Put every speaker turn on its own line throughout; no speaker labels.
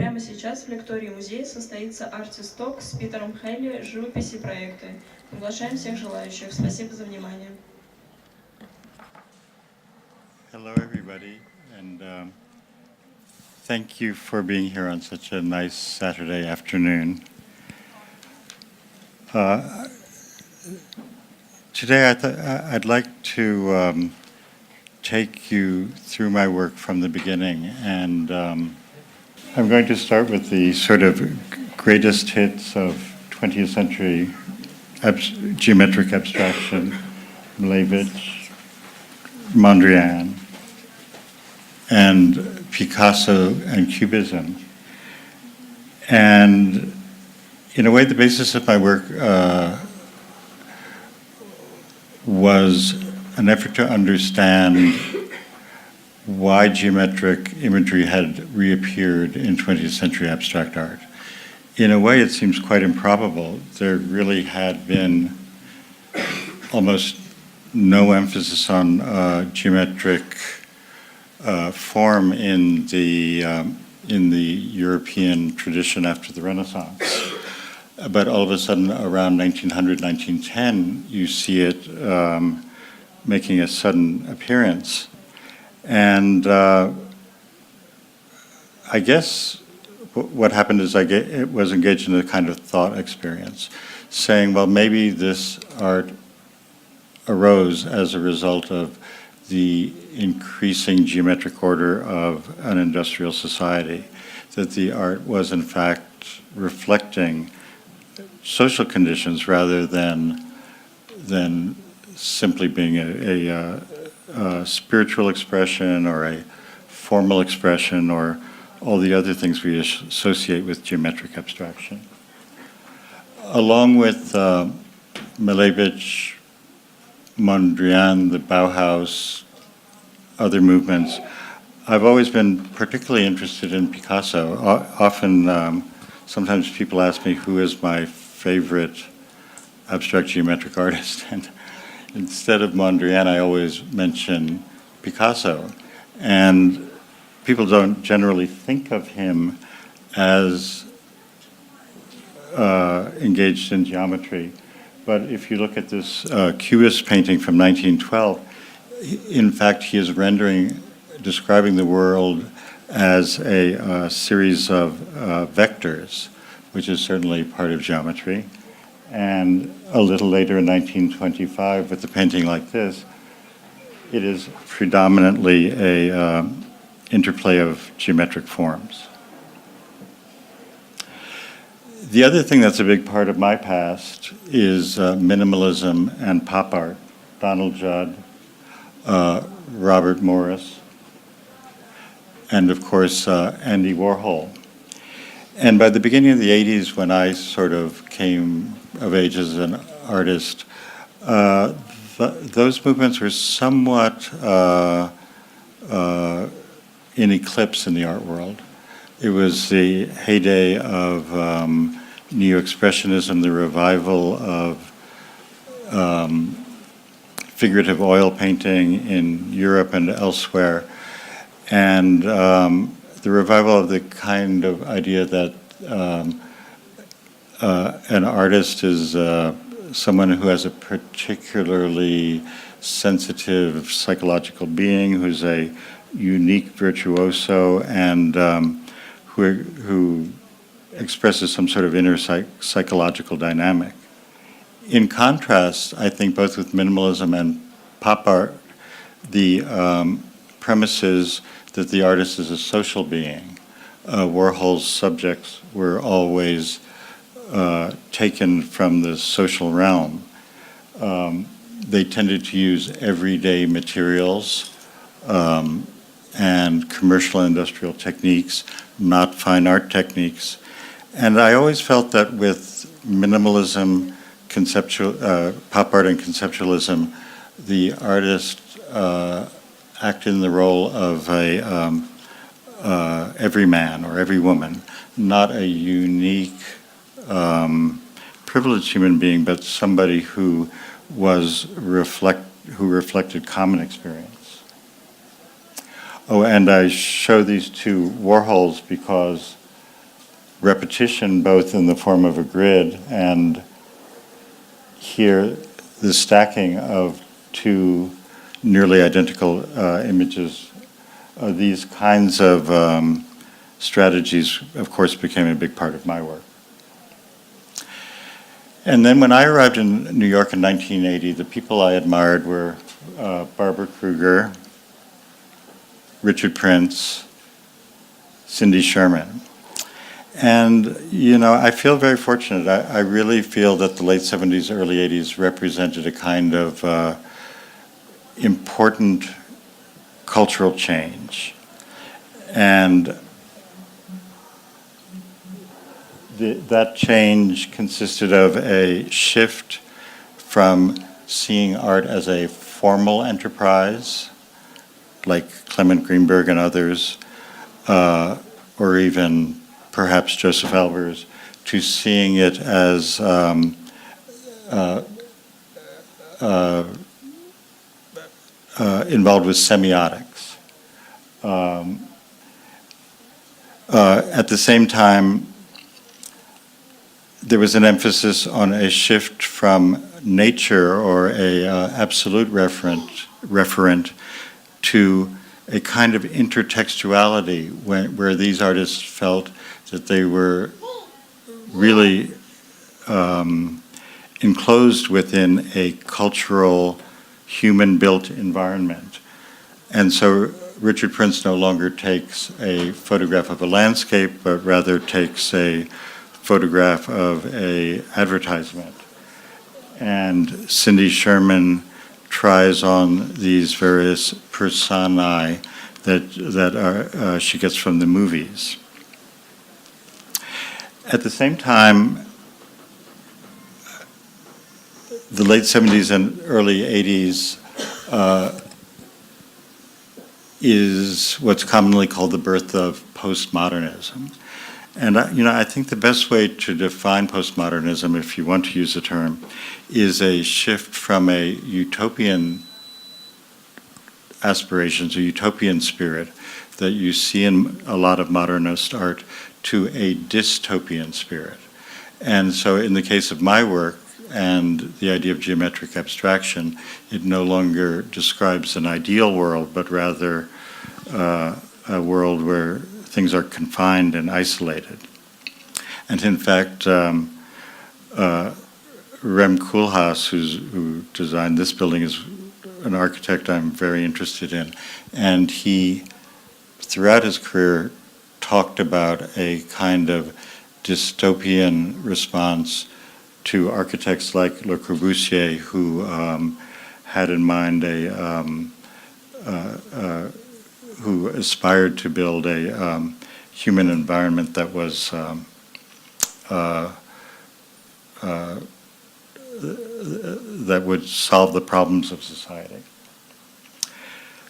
прямо сейчас в лектории музея состоится артисток с Питером Хелли «Живопись и проекты». Приглашаем всех желающих. Спасибо за внимание.
Hello, everybody, and thank you for being here on such a nice Saturday afternoon. Today, I'd like to take you through my work from the beginning, and I'm going to start with the sort of greatest hits of 20th century geometric abstraction, Malevich, Mondrian, and Picasso and Cubism. And in a way, the basis of my work was an effort to understand why geometric imagery had reappeared in 20th century abstract art. In a way, it seems quite improbable. There really had been almost no emphasis on geometric form in the European tradition after the Renaissance. But all of a sudden, around 1900, 1910, you see it making a sudden appearance. And I guess what happened is I was engaged in a kind of thought experience, saying, well, maybe this art arose as a result of the increasing geometric order of an industrial society, that the art was in fact reflecting social conditions rather than simply being a spiritual expression or a formal expression or all the other things we associate with geometric abstraction. Along with Malevich, Mondrian, the Bauhaus, other movements, I've always been particularly interested in Picasso. Often, sometimes people ask me who is my favorite abstract geometric artist, and instead of Mondrian, I always mention Picasso. And people don't generally think of him as engaged in geometry. But if you look at this Cubist painting from 1912, in fact, he is describing the world as a series of vectors, which is certainly part of geometry. And a little later in 1925, with a painting like this, it is predominantly a interplay of geometric forms. The other thing that's a big part of my past is minimalism and pop art. Donald Judd, Robert Morris, and of course Andy Warhol. And by the beginning of the 80s, when I sort of came of age as an artist, those movements were somewhat in eclipse in the art world. It was the heyday of neo-expressionism, the revival of figurative oil painting in Europe and elsewhere, and the revival of the kind of idea that an artist is someone who has a particularly sensitive psychological being, who's a unique virtuoso, and who expresses some sort of inner psychological dynamic. In contrast, I think both with minimalism and pop art, the premise is that the artist is a social being. Warhol's subjects were always taken from the social realm. They tended to use everyday materials and commercial and industrial techniques, not fine art techniques. And I always felt that with minimalism, pop art and conceptualism, the artist acted in the role of a every man or every woman, not a unique, privileged human being, but somebody who reflected common experience. Oh, and I show these two Warhols because repetition both in the form of a grid and here the stacking of two nearly identical images. These kinds of strategies, of course, became a big part of my work. And then when I arrived in New York in 1980, the people I admired were Barbara Kruger, Richard Prince, Cindy Sherman. And, you know, I feel very fortunate. I really feel that the late 70s, early 80s represented a kind of important cultural change. And that change consisted of a shift from seeing art as a formal enterprise, like Clement Greenberg and others, or even perhaps Joseph Albers, to seeing it as involved with semiotics. At the same time, there was an emphasis on a shift from nature or a absolute referent to a kind of intertextuality where these artists felt that they were really enclosed within a cultural, human-built environment. And so Richard Prince no longer takes a photograph of a landscape, but rather takes a photograph of an advertisement. And Cindy Sherman tries on these various personae that she gets from the movies. At the same time, the late 70s and early 80s is what's commonly called the birth of postmodernism. And I think the best way to define postmodernism, if you want to use the term, is a shift from a utopian aspirations, a utopian spirit that you see in a lot of modernist art to a dystopian spirit. And so in the case of my work and the idea of geometric abstraction, it no longer describes an ideal world, but rather a world where things are confined and isolated. And in fact, Rem Koolhaas, who designed this building, is an architect I'm very interested in. And he, throughout his career, talked about a kind of dystopian response to architects like Le Corbusier, who had in mind who aspired to build a human environment that was that would solve the problems of society.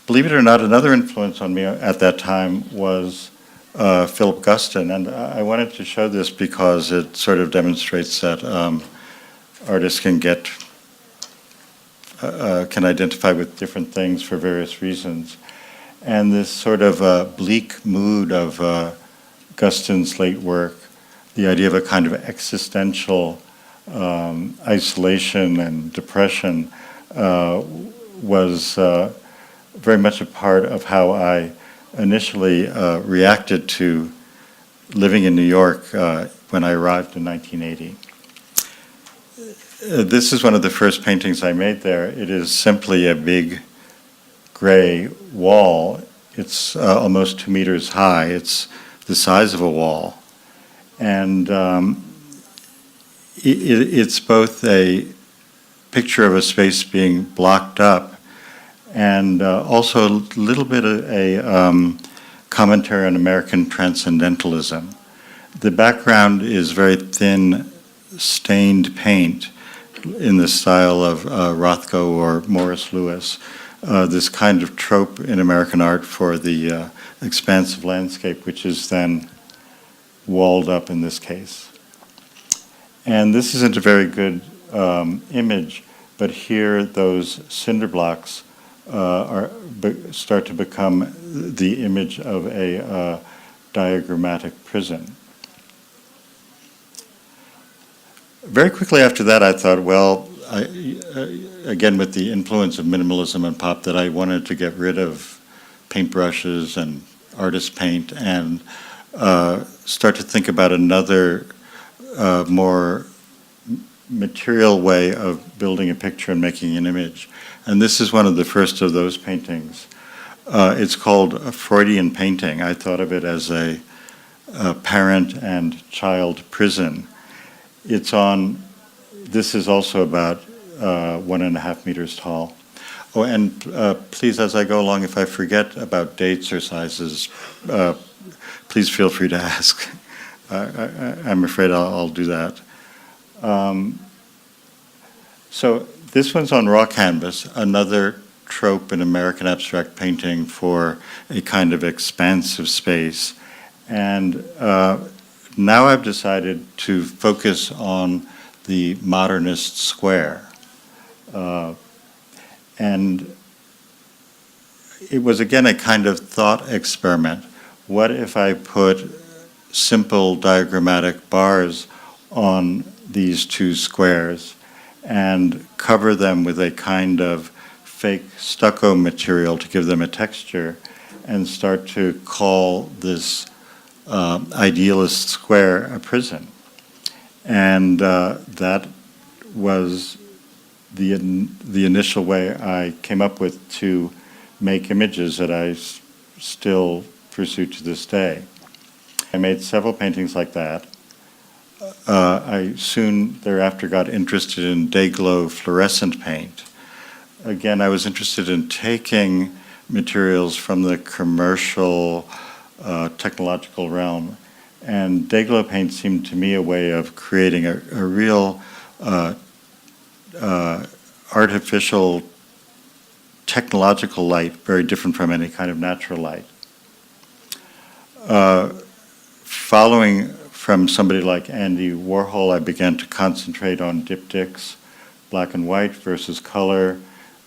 Believe it or not, another influence on me at that time was Philip Guston, and I wanted to show this because it sort of demonstrates that artists can identify with different things for various reasons. And this sort of bleak mood of Guston's late work, the idea of a kind of existential isolation and depression was very much a part of how I initially reacted to living in New York when I arrived in 1980. This is one of the first paintings I made there. It is simply a big gray wall. It's almost 2 meters high. It's the size of a wall. And it's both a picture of a space being blocked up and also a little bit of a commentary on American transcendentalism. The background is very thin, stained paint in the style of Rothko or Morris Louis. This kind of trope in American art for the expansive landscape, which is then walled up in this case. And this isn't a very good image, but here those cinder blocks start to become the image of a diagrammatic prison. very quickly after that, I thought, well, again, with the influence of minimalism and pop, that I wanted to get rid of paintbrushes and artist paint and start to think about another more material way of building a picture and making an image. And this is one of the first of those paintings. It's called a Freudian painting. I thought of it as a parent and child prison. It's on, this is also about 1.5 meters tall. Oh, and please, as I go along, if I forget about dates or sizes, please feel free to ask. I'm afraid I'll do that. So this one's on raw canvas, another trope in American abstract painting for a kind of expansive space. And now I've decided to focus on the modernist square. And it was, again, a kind of thought experiment. What if I put simple diagrammatic bars on these two squares and cover them with a kind of fake stucco material to give them a texture and start to call this idealist square a prison? And that was the initial way I came up with to make images that I still pursue to this day. I made several paintings like that. I soon thereafter got interested in day-glow fluorescent paint. Again, I was interested in taking materials from the commercial, technological realm, and day-glow paint seemed to me a way of creating a real artificial technological light, very different from any kind of natural light. Following from somebody like Andy Warhol, I began to concentrate on diptychs, black and white versus color.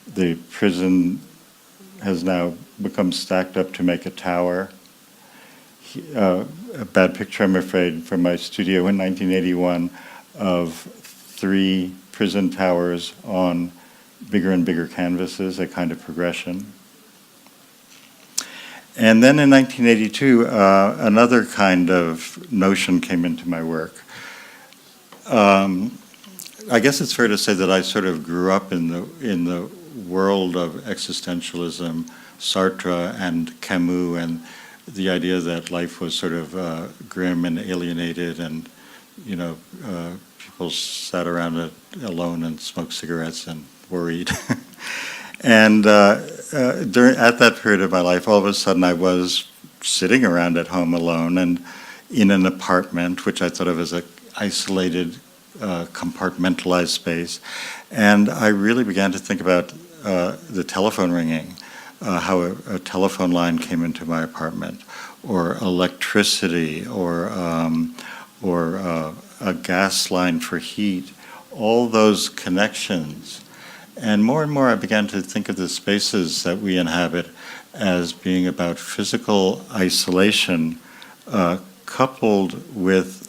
The prison has now become stacked up to make a tower. A bad picture, I'm afraid, from my studio in 1981 of 3 prison towers on bigger and bigger canvases, a kind of progression. And then in 1982, another kind of notion came into my work. I guess it's fair to say that I sort of grew up in the world of existentialism, Sartre and Camus, and the idea that life was sort of grim and alienated, and people sat around alone and smoked cigarettes and worried. And at that period of my life, all of a sudden I was sitting around at home alone and in an apartment, which I thought of as an isolated, compartmentalized space. And I really began to think about the telephone ringing, how a telephone line came into my apartment, or electricity, or a gas line for heat, all those connections. And more I began to think of the spaces that we inhabit as being about physical isolation coupled with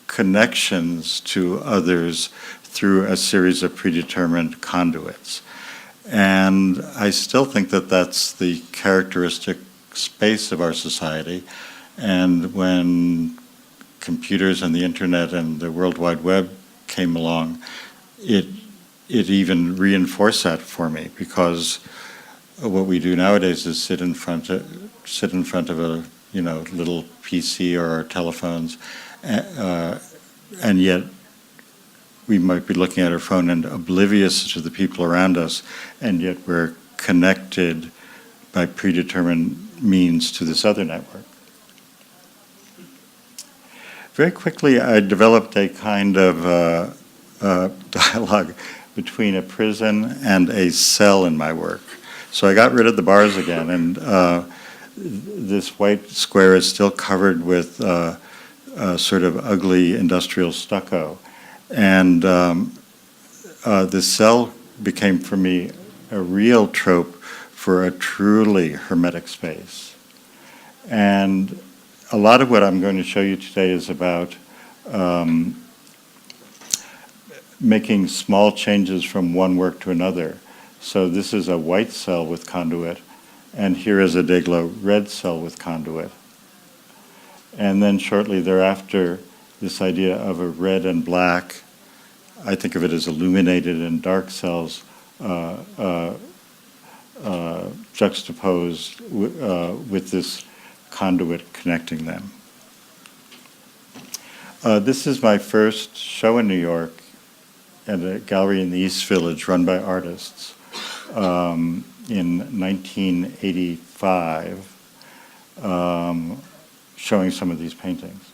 connections to others through a series of predetermined conduits. And I still think that that's the characteristic space of our society. And when computers and the internet and the World Wide Web came along, it even reinforced that for me, because what we do nowadays is sit in front of a little PC or our telephones, and yet we might be looking at our phone and oblivious to the people around us, and yet we're connected by predetermined means to this other network. Very quickly, I developed a kind of dialogue between a prison and a cell in my work. So I got rid of the bars again, and this white square is still covered with sort of ugly industrial stucco. And the cell became for me a real trope for a truly hermetic space. And a lot of what I'm going to show you today is about making small changes from one work to another. So this is a white cell with conduit, and here is a Deglo red cell with conduit. And then shortly thereafter, this idea of a red and black, I think of it as illuminated and dark cells juxtaposed with this conduit connecting them. This is my first show in New York at a gallery in the East Village run by artists in 1985, showing some of these paintings.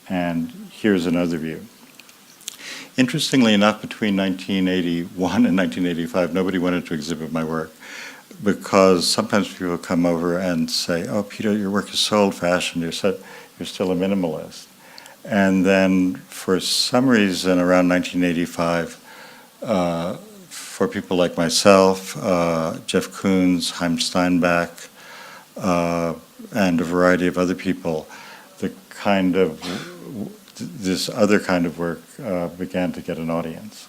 And here's another view. Interestingly enough, between 1981 and 1985, nobody wanted to exhibit my work because sometimes people come over and say, "Oh, Peter, your work is so old-fashioned, you're still a minimalist." And then for some reason around 1985, for people like myself, Jeff Koons, Chaim Steinbach, and a variety of other people, this other kind of work began to get an audience.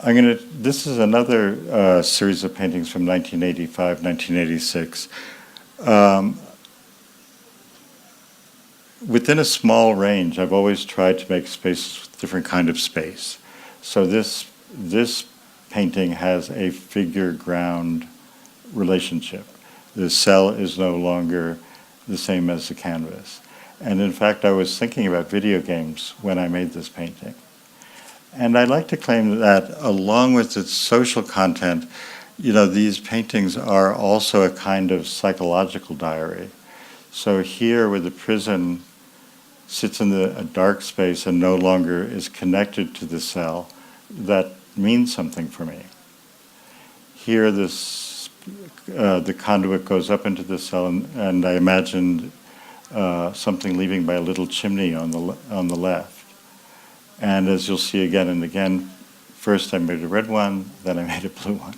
This is another series of paintings from 1985, 1986. Within a small range, I've always tried to make spaces with different kind of space. So this painting has a figure-ground relationship. The cell is no longer the same as the canvas. And in fact, I was thinking about video games when I made this painting. And I'd like to claim that along with its social content, these paintings are also a kind of psychological diary. So here, where the prison sits in a dark space and no longer is connected to the cell, that means something for me. Here, the conduit goes up into the cell, and I imagined something leaving by a little chimney on the left. And as you'll see again and again, first I made a red one, then I made a blue one.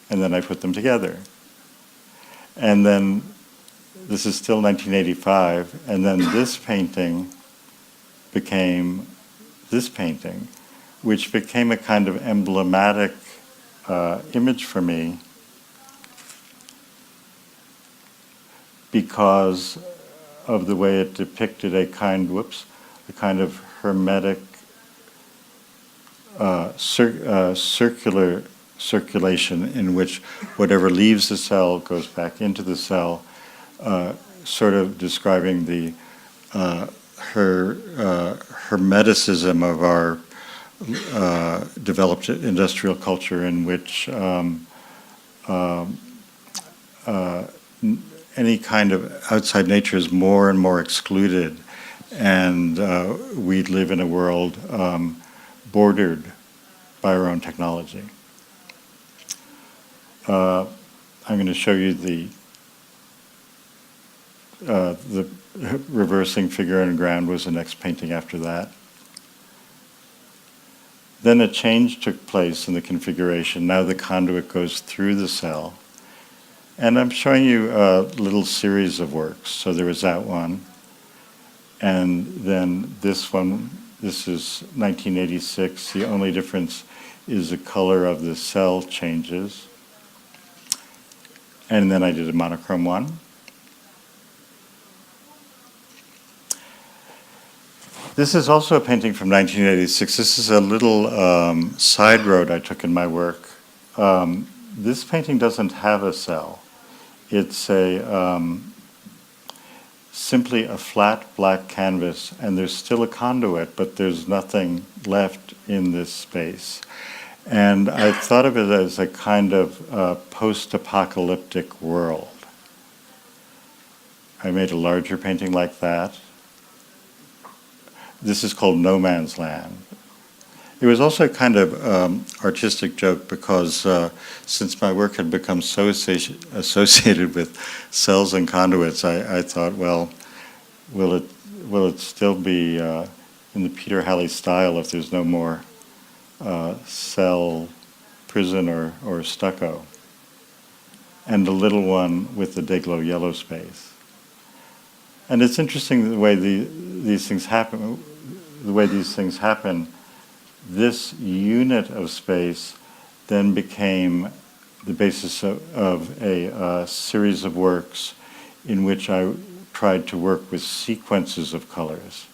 And then I put them together. And then this is still 1985, and then this painting became this painting, which became a kind of emblematic image for me because of the way it depicted a kind of hermetic circulation in which whatever leaves the cell goes back into the cell, sort of describing the hermeticism of our developed industrial culture, in which any kind of outside nature is more and more excluded, and we live in a world bordered by our own technology. I'm going to show you the reversing Figureground was the next painting after that. Then a change took place in the configuration. Now the conduit goes through the cell. And I'm showing you a little series of works. So there was that one. And then this one, this is 1986. The only difference is the color of the cell changes. And then I did a monochrome one. This is also a painting from 1986. This is a little side road I took in my work. This painting doesn't have a cell. It's simply a flat black canvas, and there's still a conduit, but there's nothing left in this space. And I thought of it as a kind of post-apocalyptic world. I made a larger painting like that. This is called No Man's Land. It was also a kind of artistic joke because since my work had become so associated with cells and conduits, I thought, well, will it still be in the Peter Halley style if there's no more cell, prison, or stucco? And the little one with the Deglo yellow space. And it's interesting the way these things happen. the way these things happen, this unit of space then became the basis of a series of works in which I tried to work with sequences of colors.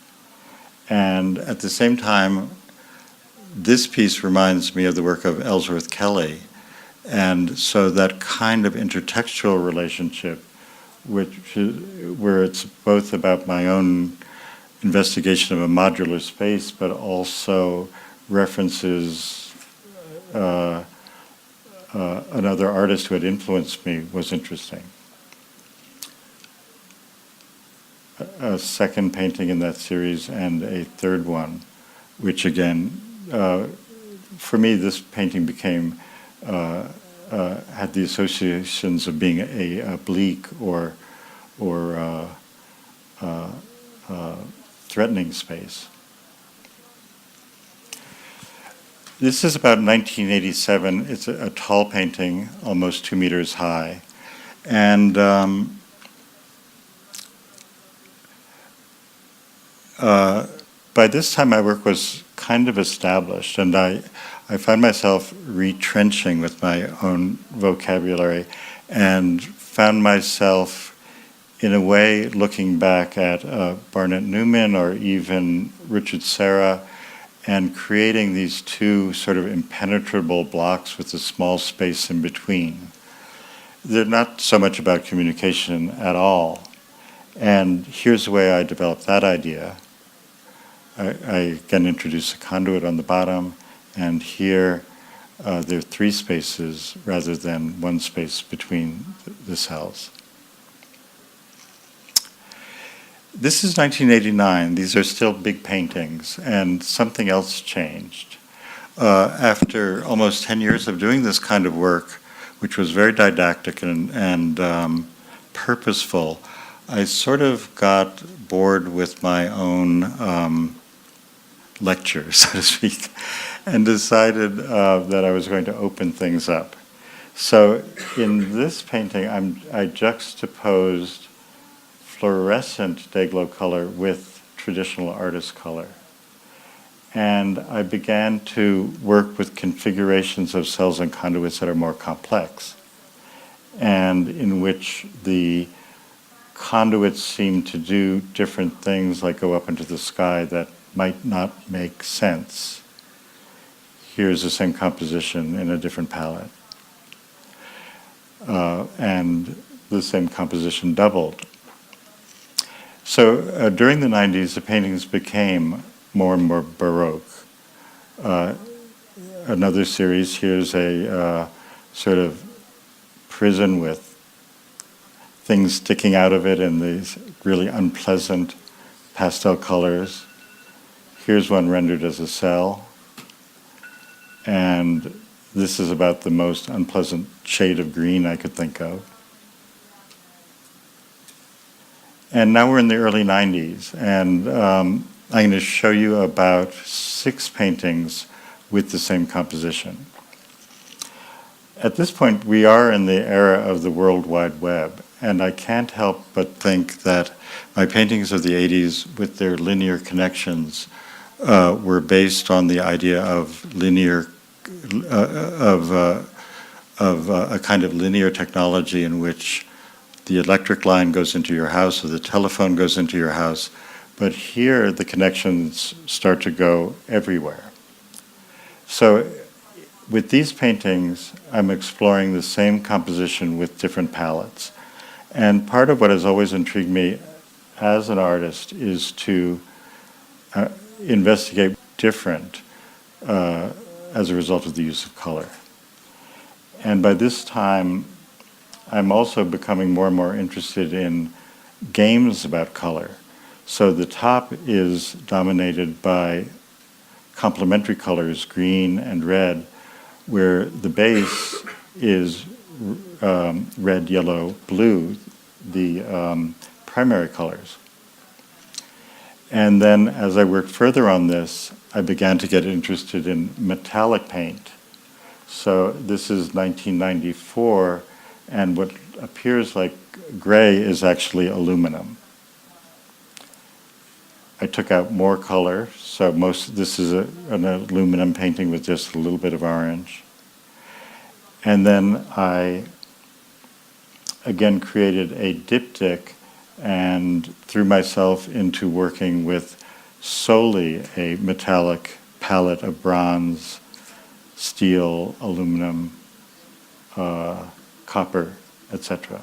And at the same time, this piece reminds me of the work of Ellsworth Kelly. And so that kind of intertextual relationship, where it's both about my own investigation of a modular space, but also references another artist who had influenced me, was interesting. A second painting in that series and a third one, which again, for me, this painting became, had the associations of being a bleak or threatening space. This is about 1987. It's a tall painting, almost 2 meters high. And by this time my work was kind of established, and I found myself retrenching with my own vocabulary and found myself in a way looking back at Barnett Newman or even Richard Serra and creating these two sort of impenetrable blocks with a small space in between. They're not so much about communication at all. And here's the way I developed that idea. I again introduce a conduit on the bottom, and here there are 3 spaces rather than 1 space between the cells. This is 1989. These are still big paintings, and something else changed. After almost 10 years of doing this kind of work, which was very didactic and purposeful, I sort of got bored with my own lecture, so to speak, and decided that I was going to open things up. So in this painting, I juxtaposed fluorescent day-glow color with traditional artist color. And I began to work with configurations of cells and conduits that are more complex, and in which the conduits seem to do different things, like go up into the sky, that might not make sense. Here's the same composition in a different palette. And the same composition doubled. So during the 90s, the paintings became more and more Baroque. Another series, here's a sort of prison with things sticking out of it in these really unpleasant pastel colors. Here's one rendered as a cell. And this is about the most unpleasant shade of green I could think of. And now we're in the early 90s, and I'm going to show you about 6 paintings with the same composition. At this point, we are in the era of the World Wide Web, and I can't help but think that my paintings of the 80s, with their linear connections, were based on the idea of a kind of linear technology in which the electric line goes into your house or the telephone goes into your house, but here the connections start to go everywhere. So with these paintings, I'm exploring the same composition with different palettes. And part of what has always intrigued me as an artist is to investigate different as a result of the use of color. And by this time, I'm also becoming more and more interested in games about color. So the top is dominated by complementary colors, green and red, where the base is red, yellow, blue, the primary colors. And then as I worked further on this, I began to get interested in metallic paint. So this is 1994, and what appears like gray is actually aluminum. I took out more color. So this is an aluminum painting with just a little bit of orange. And then I again created a diptych and threw myself into working with solely a metallic palette of bronze, steel, aluminum, copper, etc.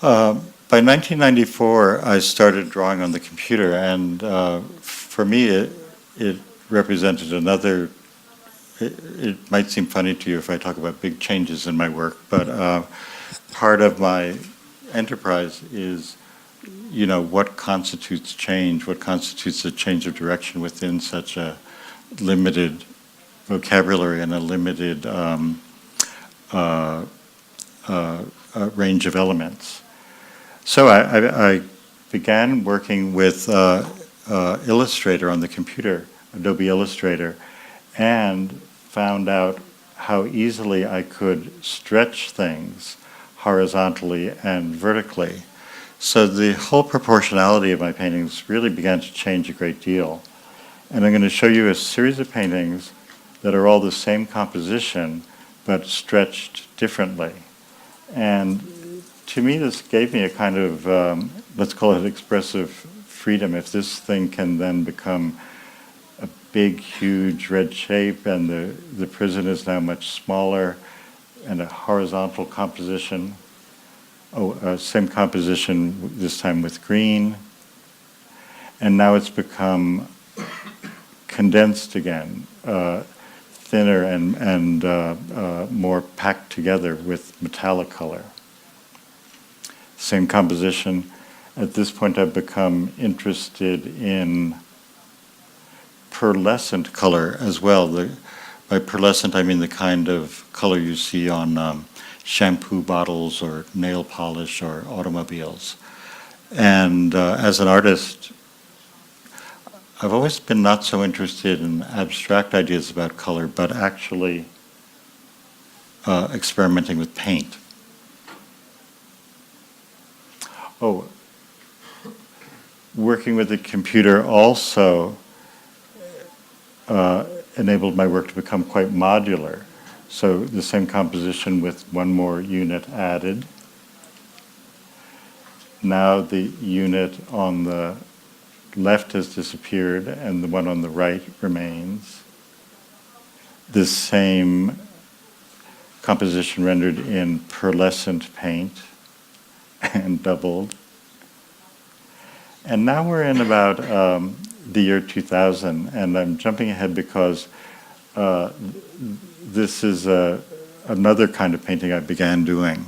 By 1994, I started drawing on the computer, and for me, it represented another. It might seem funny to you if I talk about big changes in my work, but part of my enterprise is, what constitutes change, what constitutes a change of direction within such a limited vocabulary and a limited range of elements. So I began working with Illustrator on the computer, Adobe Illustrator, and found out how easily I could stretch things horizontally and vertically. So the whole proportionality of my paintings really began to change a great deal. And I'm going to show you a series of paintings that are all the same composition, but stretched differently. And to me, this gave me a kind of, let's call it expressive freedom. If this thing can then become a big, huge red shape, and the prison is now much smaller, and a horizontal composition, same composition this time with green, and now it's become condensed again, thinner and more packed together with metallic color. Same composition. At this point, I've become interested in pearlescent color as well. By pearlescent, I mean the kind of color you see on shampoo bottles or nail polish or automobiles. And as an artist, I've always been not so interested in abstract ideas about color, but actually experimenting with paint. Working with the computer also enabled my work to become quite modular. So the same composition with one more unit added. Now the unit on the left has disappeared and the one on the right remains. The same composition rendered in pearlescent paint and doubled. And now we're in about the year 2000, and I'm jumping ahead because this is another kind of painting I began doing.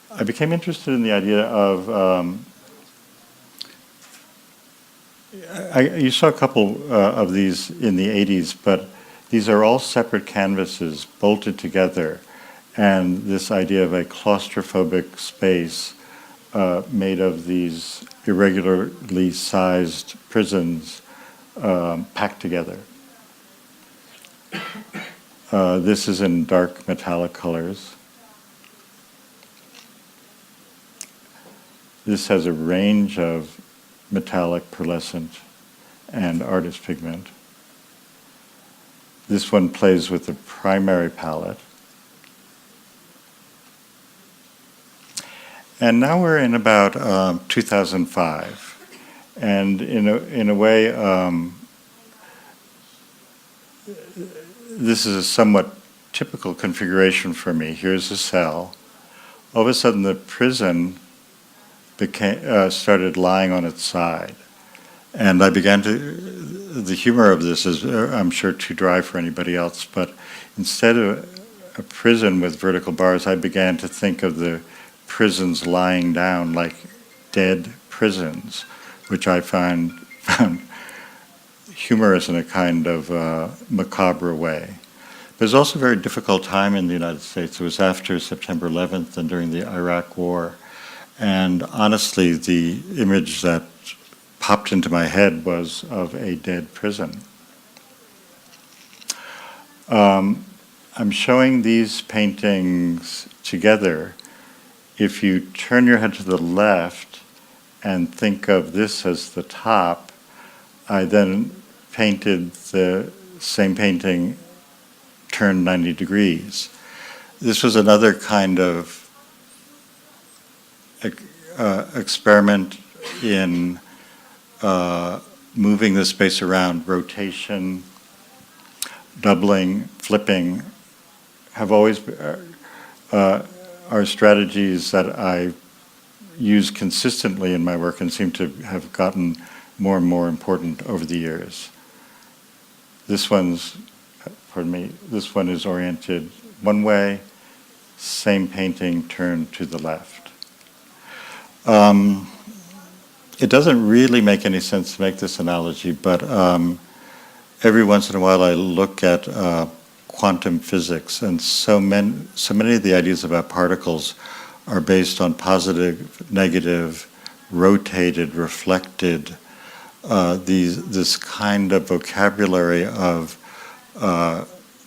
I became interested in the idea of, you saw a couple of these in the 80s, but these are all separate canvases bolted together, and this idea of a claustrophobic space made of these irregularly sized prisons packed together. This is in dark metallic colors. This has a range of metallic, pearlescent, and artist pigment. This one plays with the primary palette. And now we're in about 2005. And in a way, this is a somewhat typical configuration for me. Here's a cell. All of a sudden, the prison started lying on its side. And I began to, the humor of this is, I'm sure, too dry for anybody else, but instead of a prison with vertical bars, I began to think of the prisons lying down like dead prisons, which I found humorous in a kind of macabre way. It was also a very difficult time in the United States. It was after September 11th and during the Iraq War. And honestly, the image that popped into my head was of a dead prison. I'm showing these paintings together if you turn your head to the left and think of this as the top, I then painted the same painting turned 90 degrees. This was another kind of experiment in moving the space around. Rotation, doubling, flipping have always are strategies that I use consistently in my work and seem to have gotten more and more important over the years. This one's, pardon me, this one is oriented one way, same painting turned to the left. It doesn't really make any sense to make this analogy, but every once in a while I look at quantum physics, and so many of the ideas about particles are based on positive, negative, rotated, reflected, this kind of vocabulary of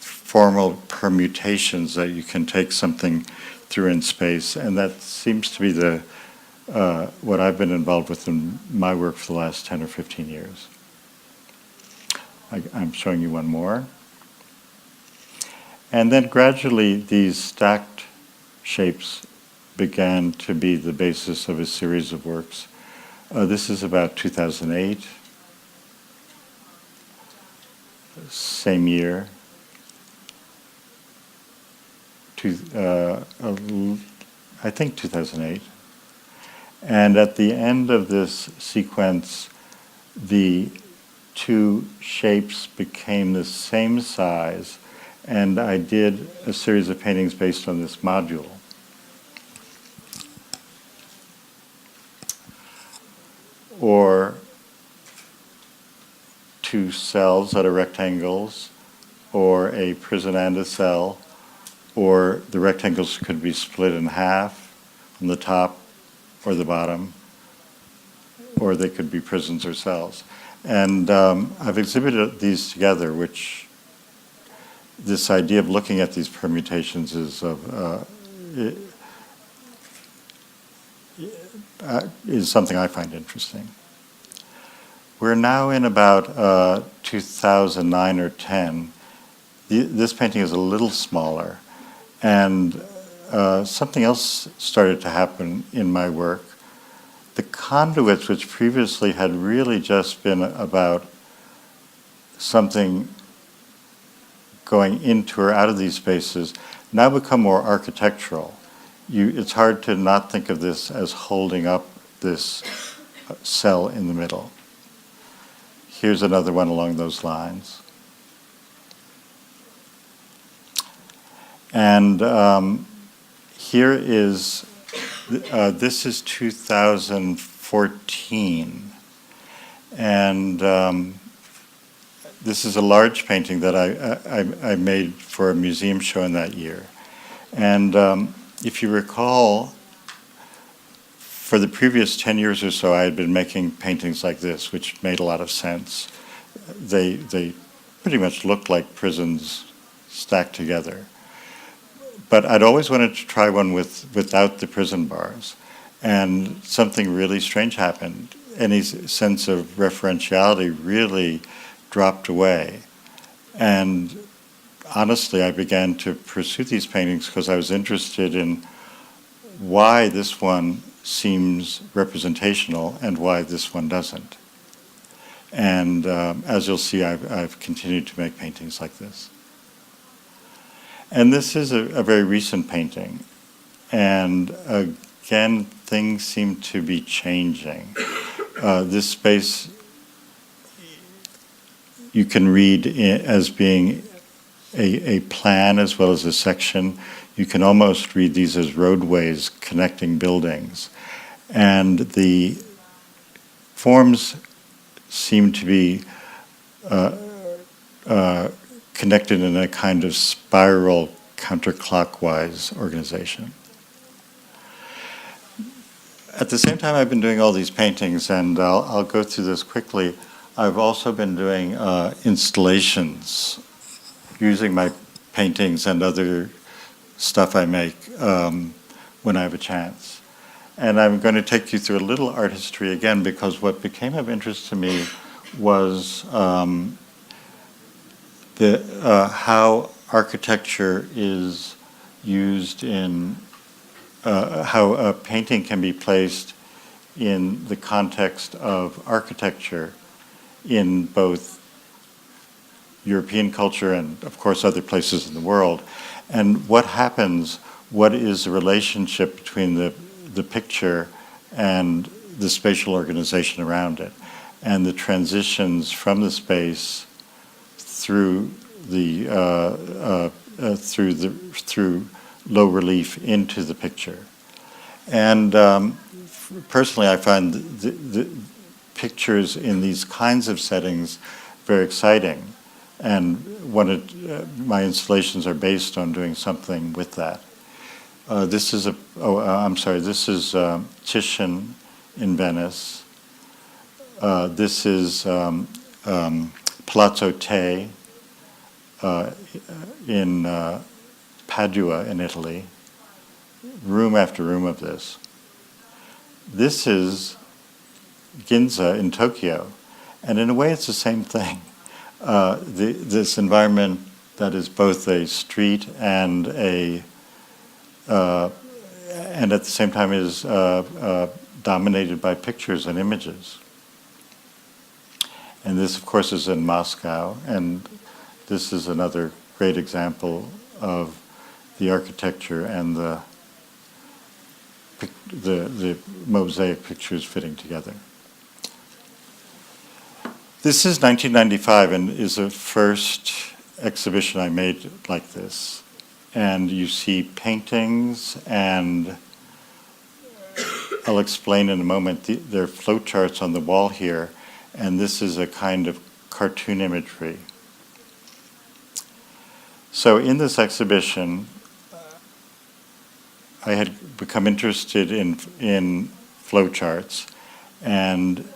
formal permutations that you can take something through in space, and that seems to be the what I've been involved with in my work for the last 10 or 15 years. I'm showing you one more. And then gradually these stacked shapes began to be the basis of a series of works. This is about 2008, same year. I think 2008. And at the end of this sequence, the two shapes became the same size, and I did a series of paintings based on this module. Or two cells that are rectangles, or a prison and a cell, or the rectangles could be split in half on the top or the bottom, or they could be prisons or cells. And I've exhibited these together, which this idea of looking at these permutations is something I find interesting. We're now in about 2009 or 10. This painting is a little smaller, and something else started to happen in my work. The conduits, which previously had really just been about something going into or out of these spaces, now become more architectural. It's hard to not think of this as holding up this cell in the middle. Here's another one along those lines. And here is, this is 2014. And this is a large painting that I made for a museum show in that year. And if you recall, for the previous 10 years or so, I had been making paintings like this, which made a lot of sense. They pretty much looked like prisons stacked together. But I'd always wanted to try one without the prison bars. And something really strange happened. Any sense of referentiality really dropped away. And honestly, I began to pursue these paintings because I was interested in why this one seems representational and why this one doesn't. And as you'll see, I've continued to make paintings like this. And this is a very recent painting. And again, things seem to be changing. This space you can read as being a plan as well as a section. You can almost read these as roadways connecting buildings. And the forms seem to be connected in a kind of spiral counterclockwise organization. At the same time I've been doing all these paintings, and I'll go through this quickly, I've also been doing installations using my paintings and other stuff I make when I have a chance. And I'm going to take you through a little art history again, because what became of interest to me was how architecture is used in, how a painting can be placed in the context of architecture in both European culture and, of course, other places in the world. And what happens, what is the relationship between the picture and the spatial organization around it, and the transitions from the space through through low relief into the picture. And personally, I find the pictures in these kinds of settings very exciting. And one of my installations are based on doing something with that. This is this is Titian in Venice. This is Palazzo Te in Padua in Italy. Room after room of this. This is Ginza in Tokyo. And in a way, it's the same thing. This environment that is both a street and and at the same time is dominated by pictures and images. And this, of course, is in Moscow, and this is another great example of the architecture and the mosaic pictures fitting together. This is 1995 and is the first exhibition I made like this. And you see paintings, and I'll explain in a moment, there are flowcharts on the wall here, and this is a kind of cartoon imagery. So in this exhibition, I had become interested in flowcharts, and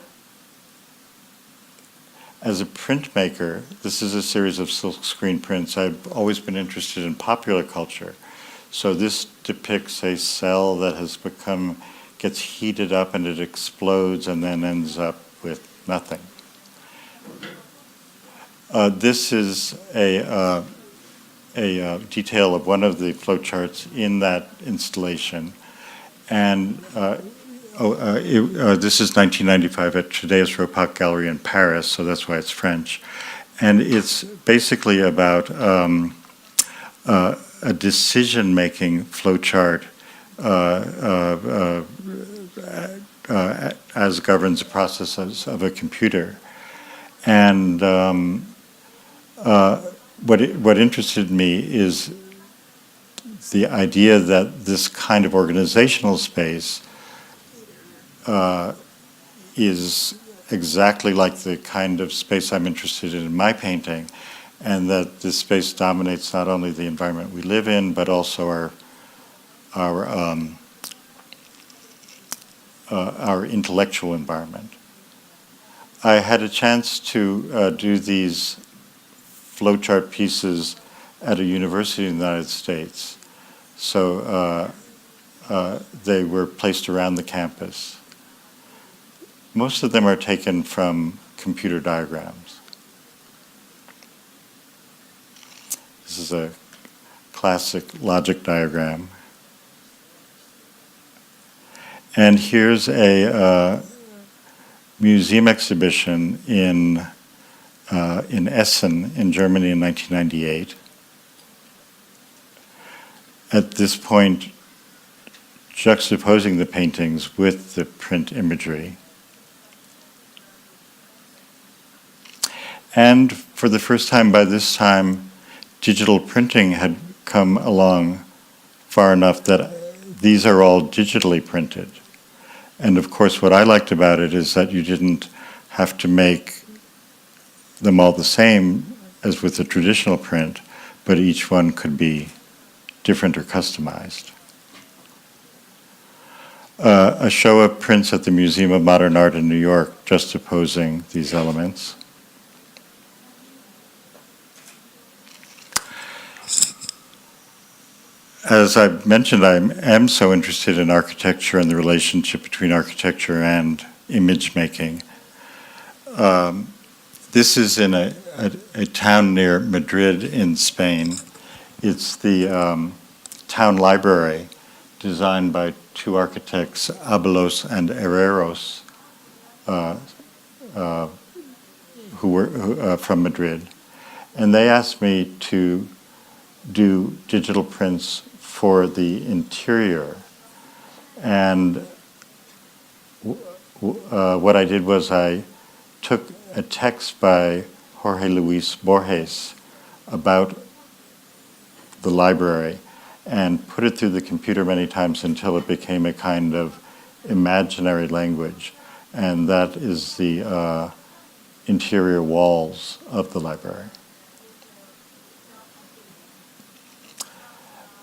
as a printmaker, this is a series of silkscreen prints. I've always been interested in popular culture. So this depicts a cell that gets heated up and it explodes and then ends up with nothing. This is a detail of one of the flowcharts in that installation. And this is 1995 at Today's Ropac Gallery in Paris, so that's why it's French. And it's basically about a decision-making flowchart as governs the processes of a computer. And what interested me is the idea that this kind of organizational space is exactly like the kind of space I'm interested in my painting, and that this space dominates not only the environment we live in, but also our intellectual environment. I had a chance to do these flowchart pieces at a university in the United States. So they were placed around the campus. Most of them are taken from computer diagrams. This is a classic logic diagram. And here's a museum exhibition in Essen in Germany in 1998. At this point, juxtaposing the paintings with the print imagery. And for the first time, by this time, digital printing had come along far enough that these are all digitally printed. And of course, what I liked about it is that you didn't have to make them all the same as with the traditional print, but each one could be different or customized. A show of prints at the Museum of Modern Art in New York, juxtaposing these elements. as I mentioned, I am so interested in architecture and the relationship between architecture and image making. This is in a town near Madrid in Spain. It's the town library designed by two architects, Abelos and Herreros, who were from Madrid. And they asked me to do digital prints for the interior. And what I did was I took a text by Jorge Luis Borges about the library and put it through the computer many times until it became a kind of imaginary language. And that is the interior walls of the library.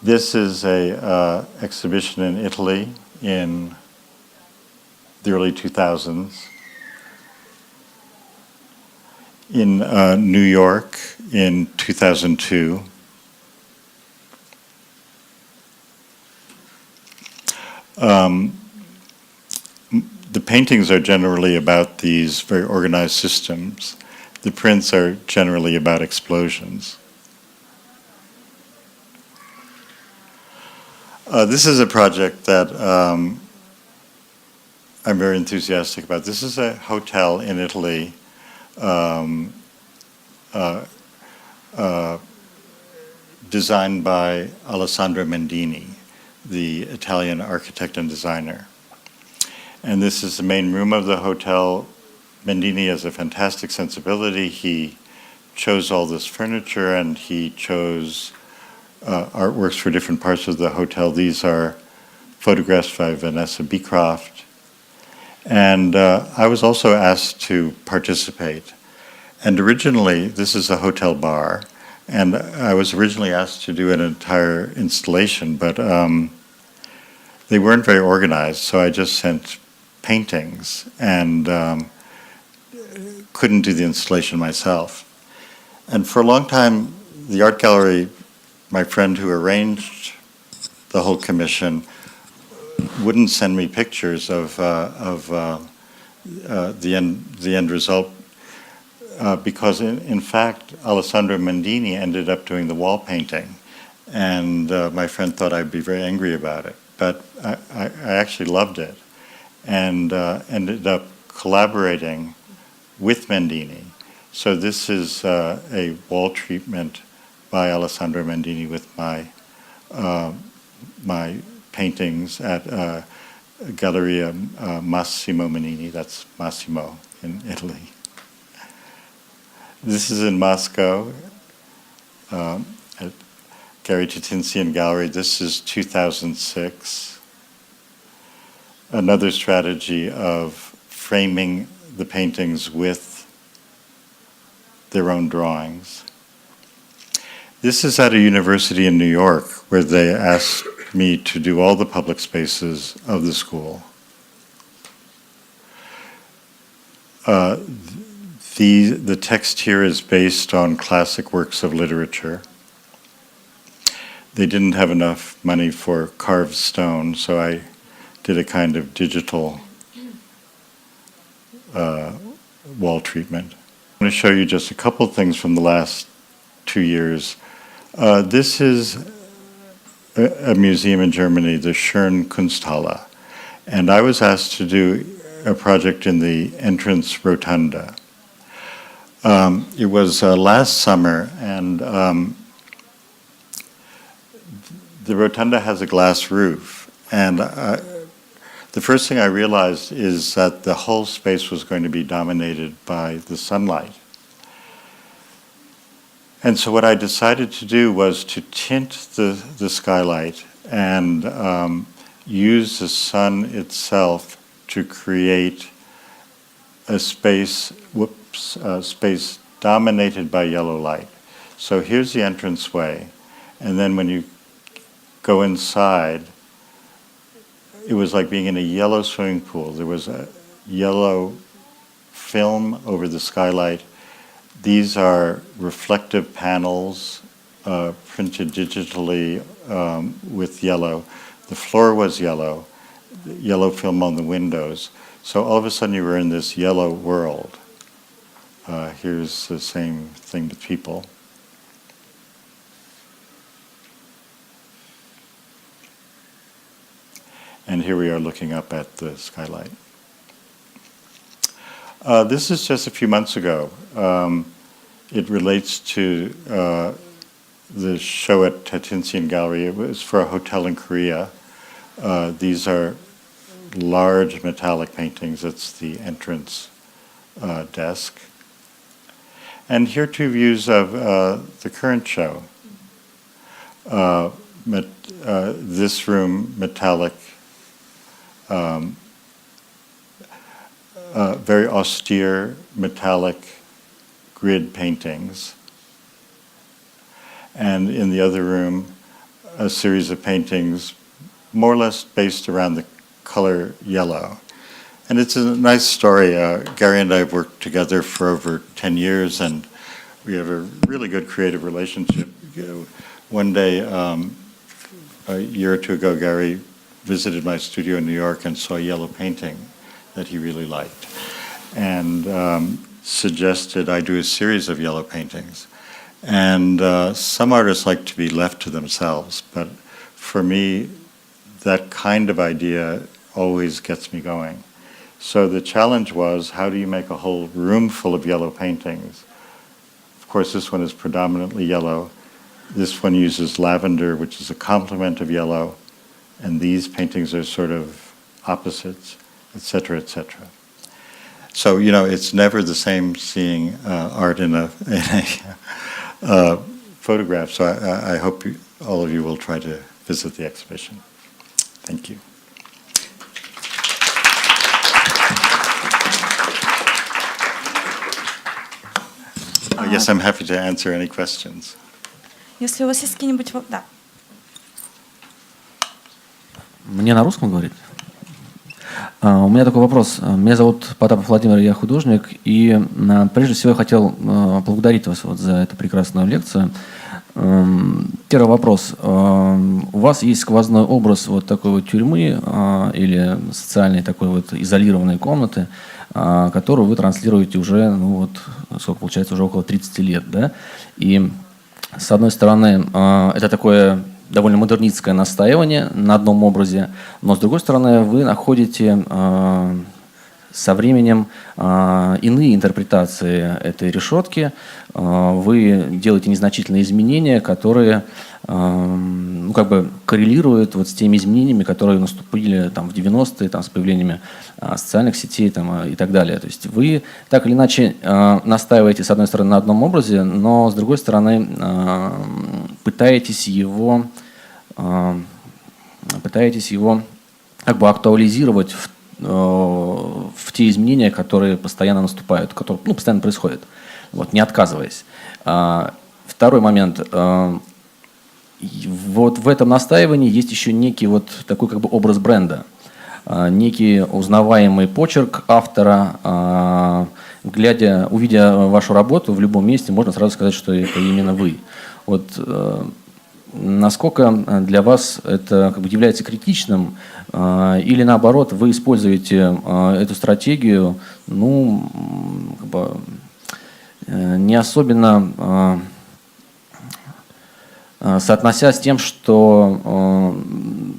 This is a exhibition in Italy in the early 2000s. In New York in 2002. The paintings are generally about these very organized systems. The prints are generally about explosions. This is a project that I'm very enthusiastic about. This is a hotel in Italy designed by Alessandro Bandini, the Italian architect and designer. And this is the main room of the hotel. Bandini has a fantastic sensibility. He chose all this furniture and he chose artworks for different parts of the hotel. These are photographs by Vanessa Beecroft. And I was also asked to participate. And originally, this is a hotel bar, and I was originally asked to do an entire installation, but they weren't very organized, so I just sent paintings and couldn't do the installation myself. And for a long time, the art gallery, my friend who arranged the whole commission, wouldn't send me pictures of the end result because in fact Alessandro Bandini ended up doing the wall painting, and my friend thought I'd be very angry about it, but I actually loved it, and ended up collaborating with Bandini. So this is a wall treatment by Alessandro Bandini with my paintings at Galleria Massimo Manini. That's Massimo in Italy. This is in Moscow at Gary Titinsian Gallery. This is 2006. Another strategy of framing the paintings with their own drawings. This is at a university in New York where they asked me to do all the public spaces of the school. The text here is based on classic works of literature. They didn't have enough money for carved stone, so I did a kind of digital wall treatment. I'm going to show you just a couple things from the last 2 years. This is a museum in Germany, the Schwerin Kuntala, and I was asked to do a project in the entrance rotunda. It was last summer, and the rotunda has a glass roof, and the first thing I realized is that the whole space was going to be dominated by the sunlight. And so what I decided to do was to tint the skylight and use the sun itself to create a space dominated by yellow light. So here's the entranceway, and then when you go inside, it was like being in a yellow swimming pool. There was a yellow film over the skylight. These are reflective panels printed digitally with yellow. The floor was yellow, yellow film on the windows. So all of a sudden you were in this yellow world. Here's the same thing with people. And here we are looking up at the skylight. This is just a few months ago. It relates to the show at Tatinsian Gallery. It was for a hotel in Korea. These are large metallic paintings. It's the entrance desk. And here are two views of the current show. This room, metallic, very austere metallic grid paintings. And in the other room, a series of paintings more or less based around the color yellow. And it's a nice story. Gary and I have worked together for over 10 years, and we have a really good creative relationship. One day, a year or two ago, Gary visited my studio in New York and saw a yellow painting that he really liked, and suggested I do a series of yellow paintings. And some artists like to be left to themselves, but for me, that kind of idea always gets me going. So the challenge was, how do you make a whole room full of yellow paintings? Of course, this one is predominantly yellow. This one uses lavender, which is a complement of yellow, and these paintings are sort of opposites, etc., etc. So, you know, it's never the same seeing art in a photograph. So I hope all of you will try to visit the exhibition. Thank you. Yes, I'm happy to answer any questions.
Если у вас есть какие-нибудь... Да.
Мне на русском говорит? У меня такой вопрос. Меня зовут Потапов Владимир, я художник, и прежде всего я хотел поблагодарить вас вот за эту прекрасную лекцию. Первый вопрос. У вас есть сквозной образ вот такой вот тюрьмы или социальной такой вот изолированной комнаты, которую вы транслируете уже, ну вот, сколько получается, уже около 30 лет, да? И с одной стороны, это такое довольно модернистское настаивание на одном образе, но с другой стороны, вы находите со временем иные интерпретации этой решетки, вы делаете незначительные изменения, которые ну, как бы коррелируют вот с теми изменениями, которые наступили там, в 90-е там, с появлением социальных сетей там, и так далее. То есть вы так или иначе настаиваете, с одной стороны, на одном образе, но с другой стороны пытаетесь его как бы актуализировать в те изменения, которые постоянно наступают, которые ну, постоянно происходят, вот, не отказываясь. Второй момент. Вот в этом настаивании есть еще некий вот такой как бы образ бренда, некий узнаваемый почерк автора. Увидя вашу работу в любом месте, можно сразу сказать, что это именно вы. Вот насколько для вас это как бы является критичным, или наоборот, вы используете эту стратегию, ну, как бы, не особенно соотнося с тем, что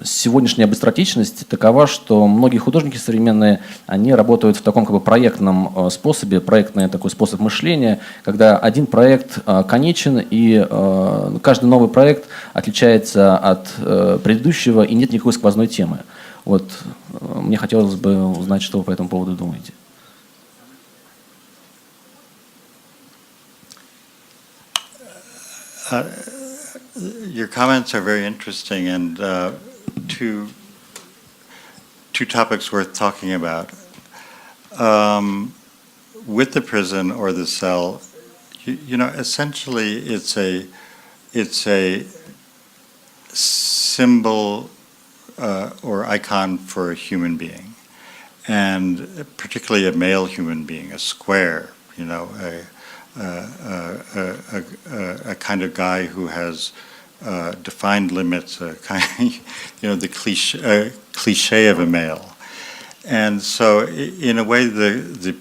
сегодняшняя быстротечность такова, что многие художники современные, они работают в таком как бы проектном способе, проектный такой способ мышления, когда один проект конечен, и каждый новый проект отличается от предыдущего, и нет никакой сквозной темы. Вот мне хотелось бы узнать, что вы по этому поводу думаете.
Your comments are very interesting, and two topics worth talking about. With the prison or the cell, you know, essentially it's a symbol or icon for a human being, and particularly a male human being, a square, you know, a kind of guy who has defined limits, a kind, the cliche of a male. And so, in a way, the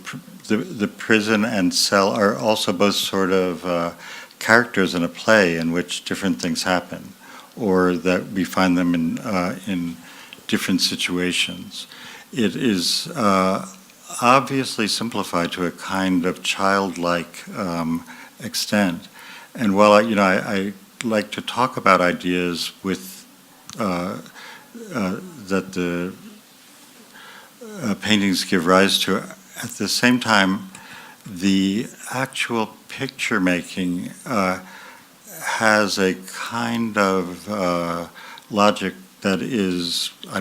prison and cell are also both sort of characters in a play in which different things happen, or that we find them in different situations. It is obviously simplified to a kind of childlike extent. And while I like to talk about ideas with that the paintings give rise to, at the same time, the actual picture making has a kind of logic that is, I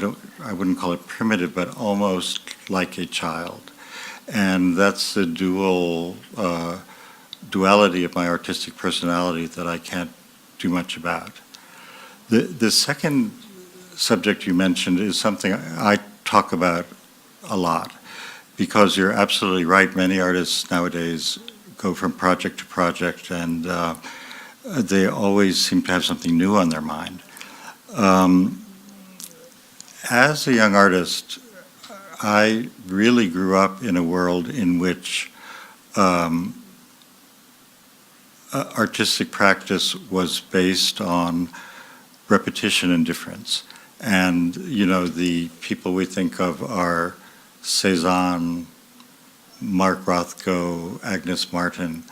wouldn't call it primitive, but almost like a child. And that's the duality of my artistic personality that I can't do much about. The second subject you mentioned is something I talk about a lot, because you're absolutely right. Many artists nowadays go from project to project, and they always seem to have something new on their mind. As a young artist, I really grew up in a world in which artistic practice was based on repetition and difference. And, the people we think of are Cézanne, Mark Rothko, Agnes Martin.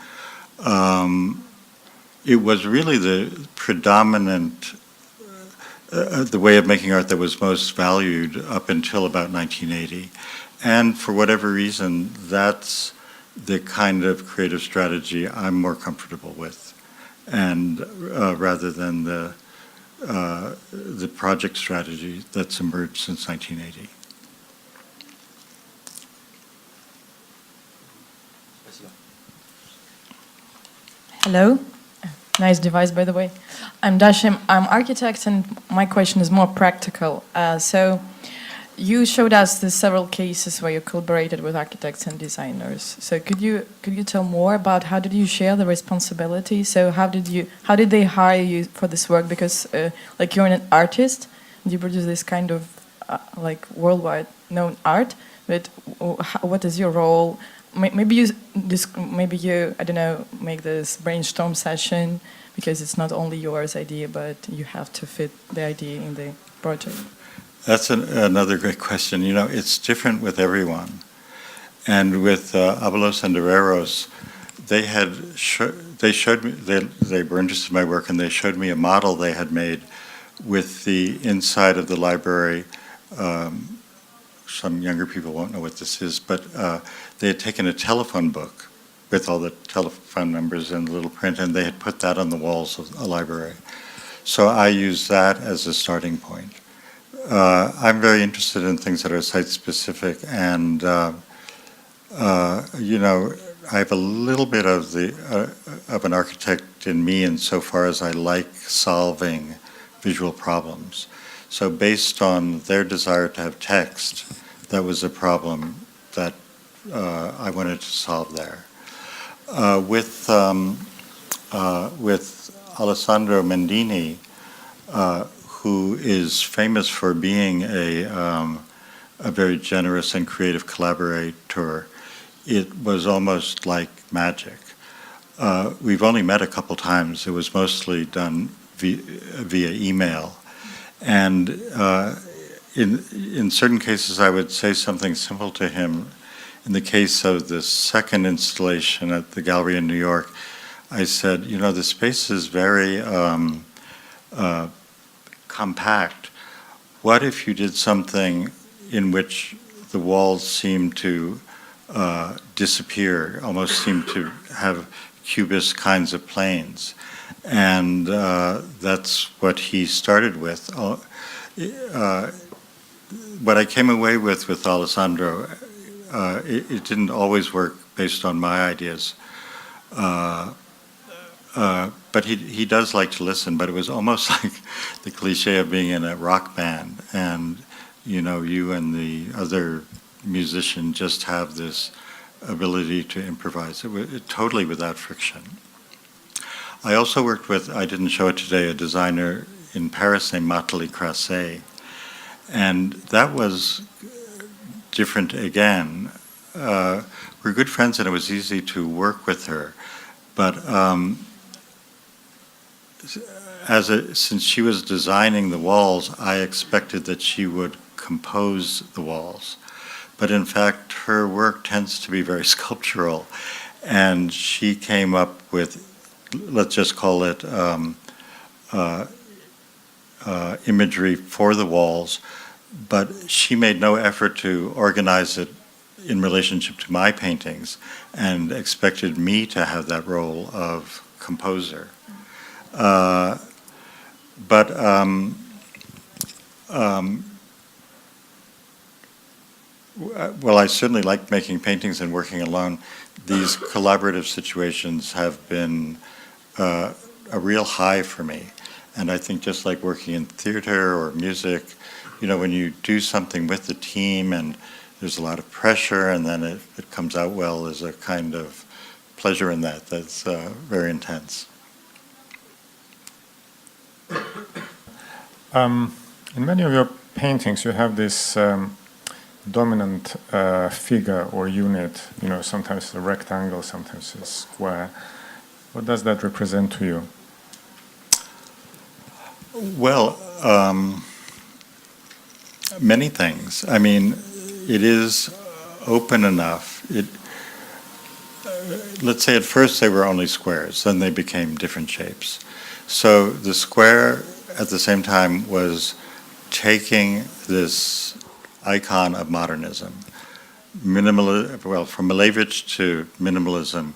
It was really the predominant, the way of making art that was most valued up until about 1980. And for whatever reason, that's the kind of creative strategy I'm more comfortable with, and rather than the project strategy that's emerged since 1980.
Hello. Nice device, by the way. I'm Dasha. I'm architect, and my question is more practical. So you showed us the several cases where you collaborated with architects and designers. So could you tell more about how did you share the responsibility? So how did they hire you for this work? Because like you're an artist, and you produce this kind of like worldwide known art. But what is your role? Maybe you I don't know, make this brainstorm session, because it's not only yours idea, but you have to fit the idea in the project.
That's another great question. It's different with everyone. And with Abelos and Herreros, they showed me, they were interested in my work, and they showed me a model they had made with the inside of the library. Some younger people won't know what this is, but they had taken a telephone book with all the telephone numbers and little print, and they had put that on the walls of a library. So I used that as a starting point. I'm very interested in things that are site-specific, and I have a little bit of an architect in me insofar as I like solving visual problems. So based on their desire to have text, that was a problem that I wanted to solve there. With Alessandro Bandini, who is famous for being a very generous and creative collaborator, it was almost like magic. We've only met a couple times. It was mostly done via email. And in certain cases, I would say something simple to him. In the case of the second installation at the gallery in New York, I said, the space is very compact. What if you did something in which the walls seem to disappear, almost seem to have cubist kinds of planes? And that's what he started with. What I came away with Alessandro, it didn't always work based on my ideas. But he does like to listen, but it was almost like the cliche of being in a rock band, and you and the other musician just have this ability to improvise, totally without friction. I also worked with, I didn't show it today, a designer in Paris named Nathalie Crasset, and that was different again. We're good friends and it was easy to work with her, but since she was designing the walls, I expected that she would compose the walls. But in fact, her work tends to be very sculptural, and she came up with, let's just call it imagery for the walls, but she made no effort to organize it in relationship to my paintings and expected me to have that role of composer. Well, I certainly like making paintings and working alone. These collaborative situations have been a real high for me. And I think just like working in theater or music, you know, when you do something with the team and there's a lot of pressure and then it comes out well, there's a kind of pleasure in that that's very intense.
In many of your paintings, you have this dominant figure or unit, you know, sometimes a rectangle, sometimes a square. What does that represent to you?
Well, many things. I mean, it is open enough. Let's say at first they were only squares, then they became different shapes. So the square at the same time was taking this icon of modernism. Well, from Malevich to minimalism,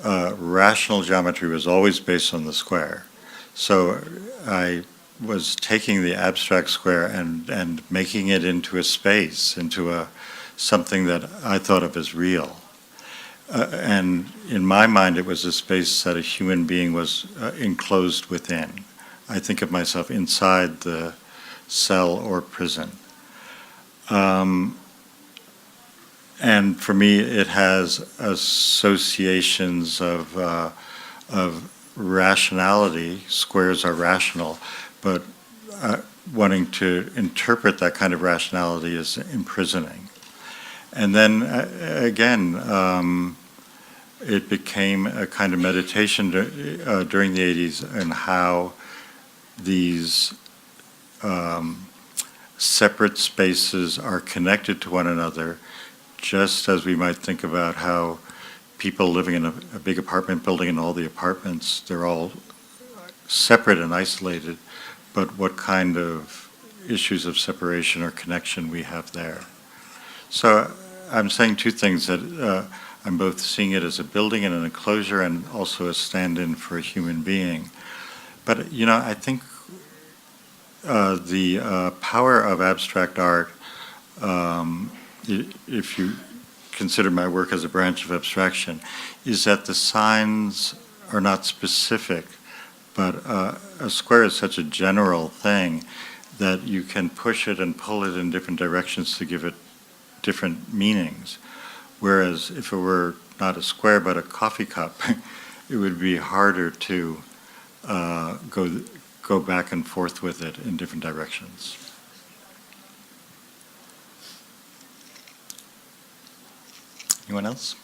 rational geometry was always based on the square. So I was taking the abstract square and making it into a space, into something that I thought of as real. And in my mind, it was a space that a human being was enclosed within. I think of myself inside the cell or prison. And for me, it has associations of rationality. Squares are rational, but wanting to interpret that kind of rationality is imprisoning. And then again, it became a kind of meditation during the 80s and how these separate spaces are connected to one another, just as we might think about how people living in a big apartment building and all the apartments, they're all separate and isolated, but what kind of issues of separation or connection we have there. So I'm saying two things, that I'm both seeing it as a building and an enclosure and also a stand-in for a human being. But, you know, I think the power of abstract art, if you consider my work as a branch of abstraction, is that the signs are not specific, but a square is such a general thing that you can push it and pull it in different directions to give it different meanings. Whereas if it were not a square but a coffee cup, it would be harder to go back and forth with it in different directions. Anyone else?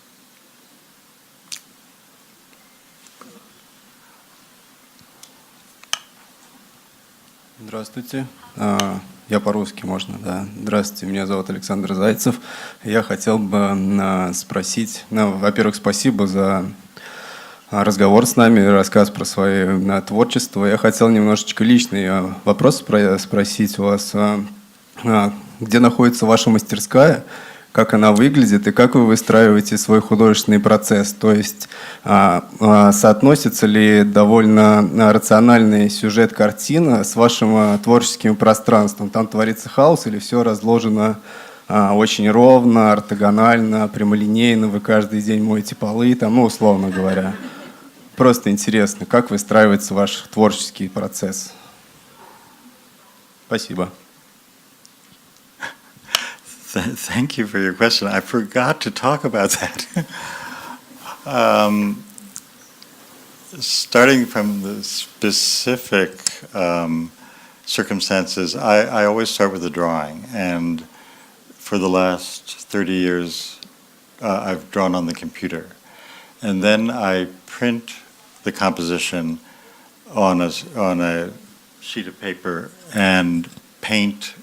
Здравствуйте. Я по-русски, можно, да. Здравствуйте, меня зовут Александр Зайцев. Я хотел бы спросить, во-первых, спасибо за разговор с нами, рассказ про свое творчество. Я хотел немножечко личный вопрос спросить у вас. Где находится ваша мастерская? Как она выглядит и как вы выстраиваете свой художественный процесс? То есть соотносится ли довольно рациональный сюжет картины с вашим творческим пространством? Там творится хаос или все разложено очень ровно, ортогонально, прямолинейно, вы каждый день моете полы, там, ну, условно говоря. Просто интересно, как выстраивается ваш творческий процесс? Спасибо.
Thank you for your question. I forgot to talk about that. Starting from the specific circumstances, I always start with a drawing, and for the last 30 years, I've drawn on the computer. And then I print the composition on a sheet of paper and paint,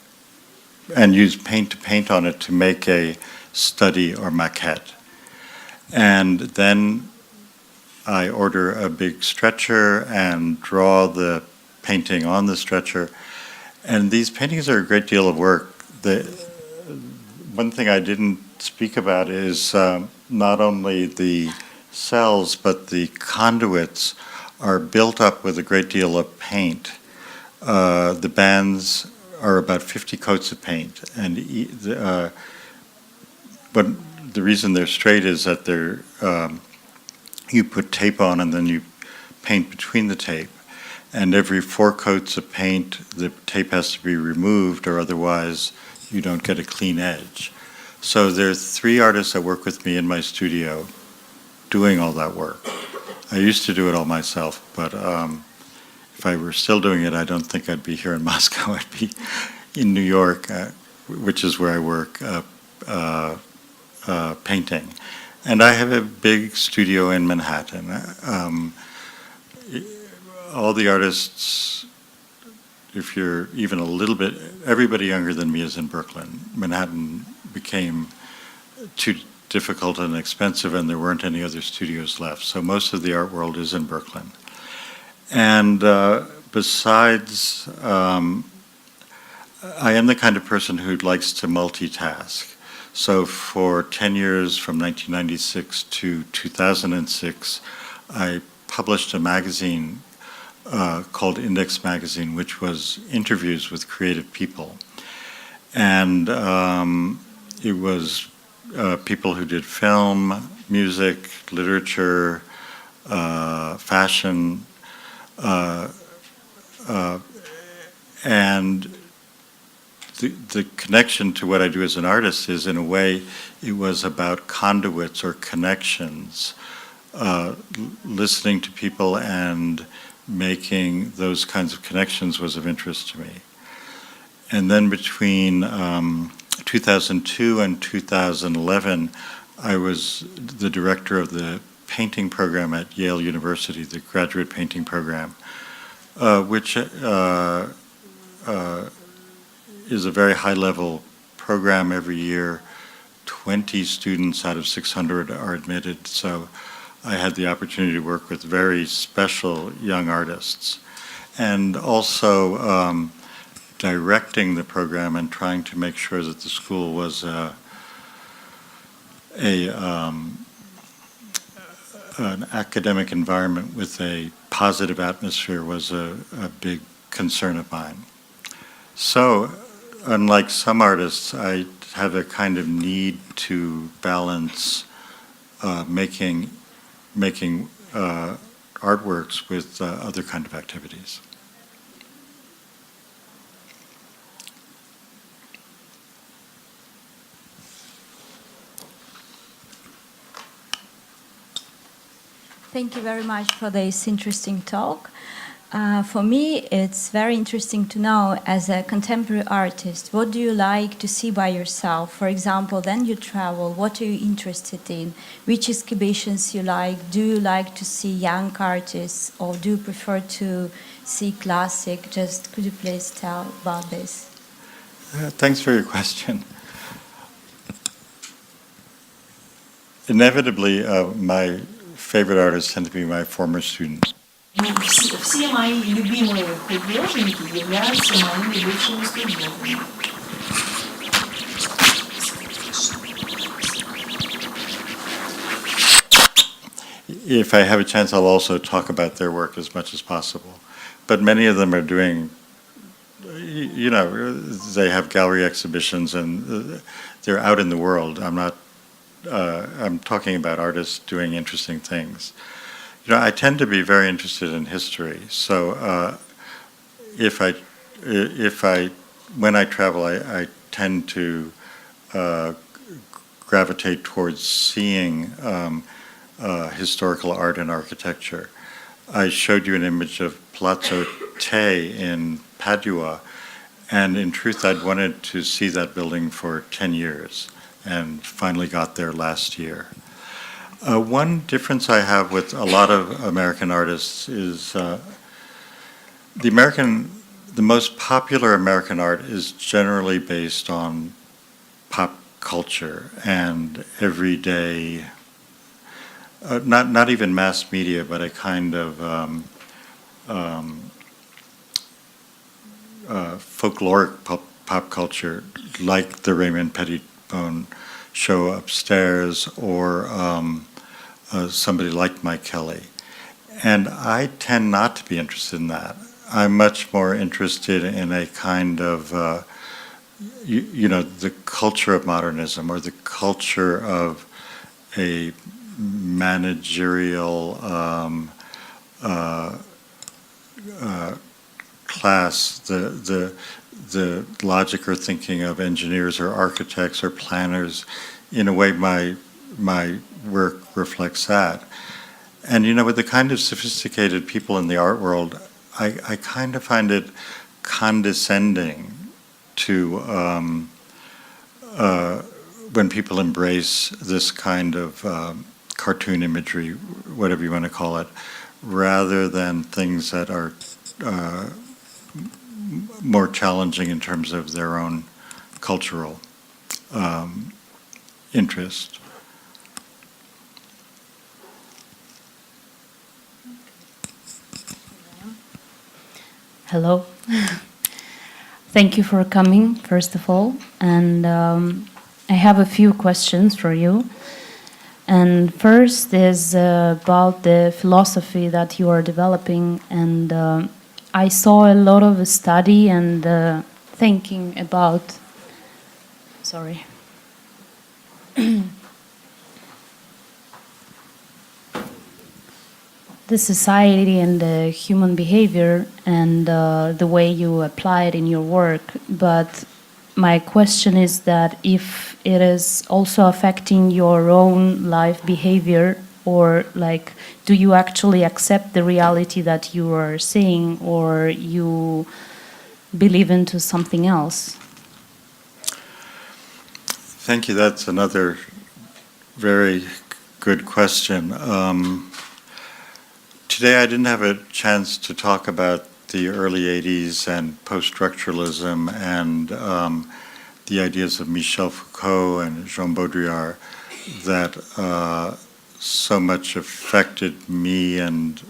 and use paint to paint on it to make a study or maquette. And then I order a big stretcher and draw the painting on the stretcher. And these paintings are a great deal of work. One thing I didn't speak about is not only the cells, but the conduits are built up with a great deal of paint. The bands are about 50 coats of paint, and but the reason they're straight is that they're you put tape on and then you paint between the tape, and every 4 coats of paint the tape has to be removed, or otherwise you don't get a clean edge. So there's 3 artists that work with me in my studio doing all that work. I used to do it all myself, but if I were still doing it, I don't think I'd be here in Moscow. I'd be in New York, which is where I work, painting. And I have a big studio in Manhattan. All the artists, if you're even a little bit, everybody younger than me is in Brooklyn. Manhattan became too difficult and expensive, and there weren't any other studios left. So most of the art world is in Brooklyn. And besides, I am the kind of person who likes to multitask. So for 10 years, from 1996 to 2006, I published a magazine called Index Magazine, which was interviews with creative people. And it was people who did film, music, literature, fashion, and the connection to what I do as an artist is, in a way, it was about conduits or connections, listening to people and making those kinds of connections was of interest to me. And then between 2002 and 2011, I was the director of the painting program at Yale University, the graduate painting program, which is a very high-level program every year. 20 students out of 600 are admitted, so I had the opportunity to work with very special young artists. And also directing the program and trying to make sure that the school was an academic environment with a positive atmosphere was a big concern of mine. So, unlike some artists, I have a kind of need to balance making artworks with other kind of activities.
Thank you very much for this interesting talk. For me, it's very interesting to know, as a contemporary artist, what do you like to see by yourself? For example, then you travel, what are you interested in? Which exhibitions you like? Do you like to see young artists, or do you prefer to see classic? Just could you please tell about this?
Thanks for your question. Inevitably, my favorite artists tend to be my former students.
Все мои любимые художники являются моими бывшими студентами.
If I have a chance, I'll also talk about their work as much as possible. But many of them are doing, you know, they have gallery exhibitions and they're out in the world. I'm talking about artists doing interesting things. You know, I tend to be very interested in history. So when I travel, I tend to gravitate towards seeing historical art and architecture. I showed you an image of Palazzo Te in Padua, and in truth I'd wanted to see that building for 10 years and finally got there last year. One difference I have with a lot of American artists is the most popular American art is generally based on pop culture and everyday, not even mass media, but a kind of folkloric pop culture, like the Raymond Pettibone show upstairs, or somebody like Mike Kelly. And I tend not to be interested in that. I'm much more interested in a kind of, the culture of modernism, or the culture of a managerial class, the logic or thinking of engineers or architects or planners. In a way, my work reflects that. And with the kind of sophisticated people in the art world, I kind of find it condescending to when people embrace this kind of cartoon imagery, whatever you want to call it, rather than things that are more challenging in terms of their own cultural interest.
Hello. Thank you for coming, first of all. And I have a few questions for you. And first is about the philosophy that you are developing. And I saw a lot of study and thinking about, sorry. The society and the human behavior and the way you apply it in your work. But my question is that if it is also affecting your own life behavior, or like, do you actually accept the reality that you are seeing, or you believe into something else?
Thank you. That's another very good question. Today I didn't have a chance to talk about the early 80s and post-structuralism and the ideas of Michel Foucault and Jean Baudrillard that so much affected me and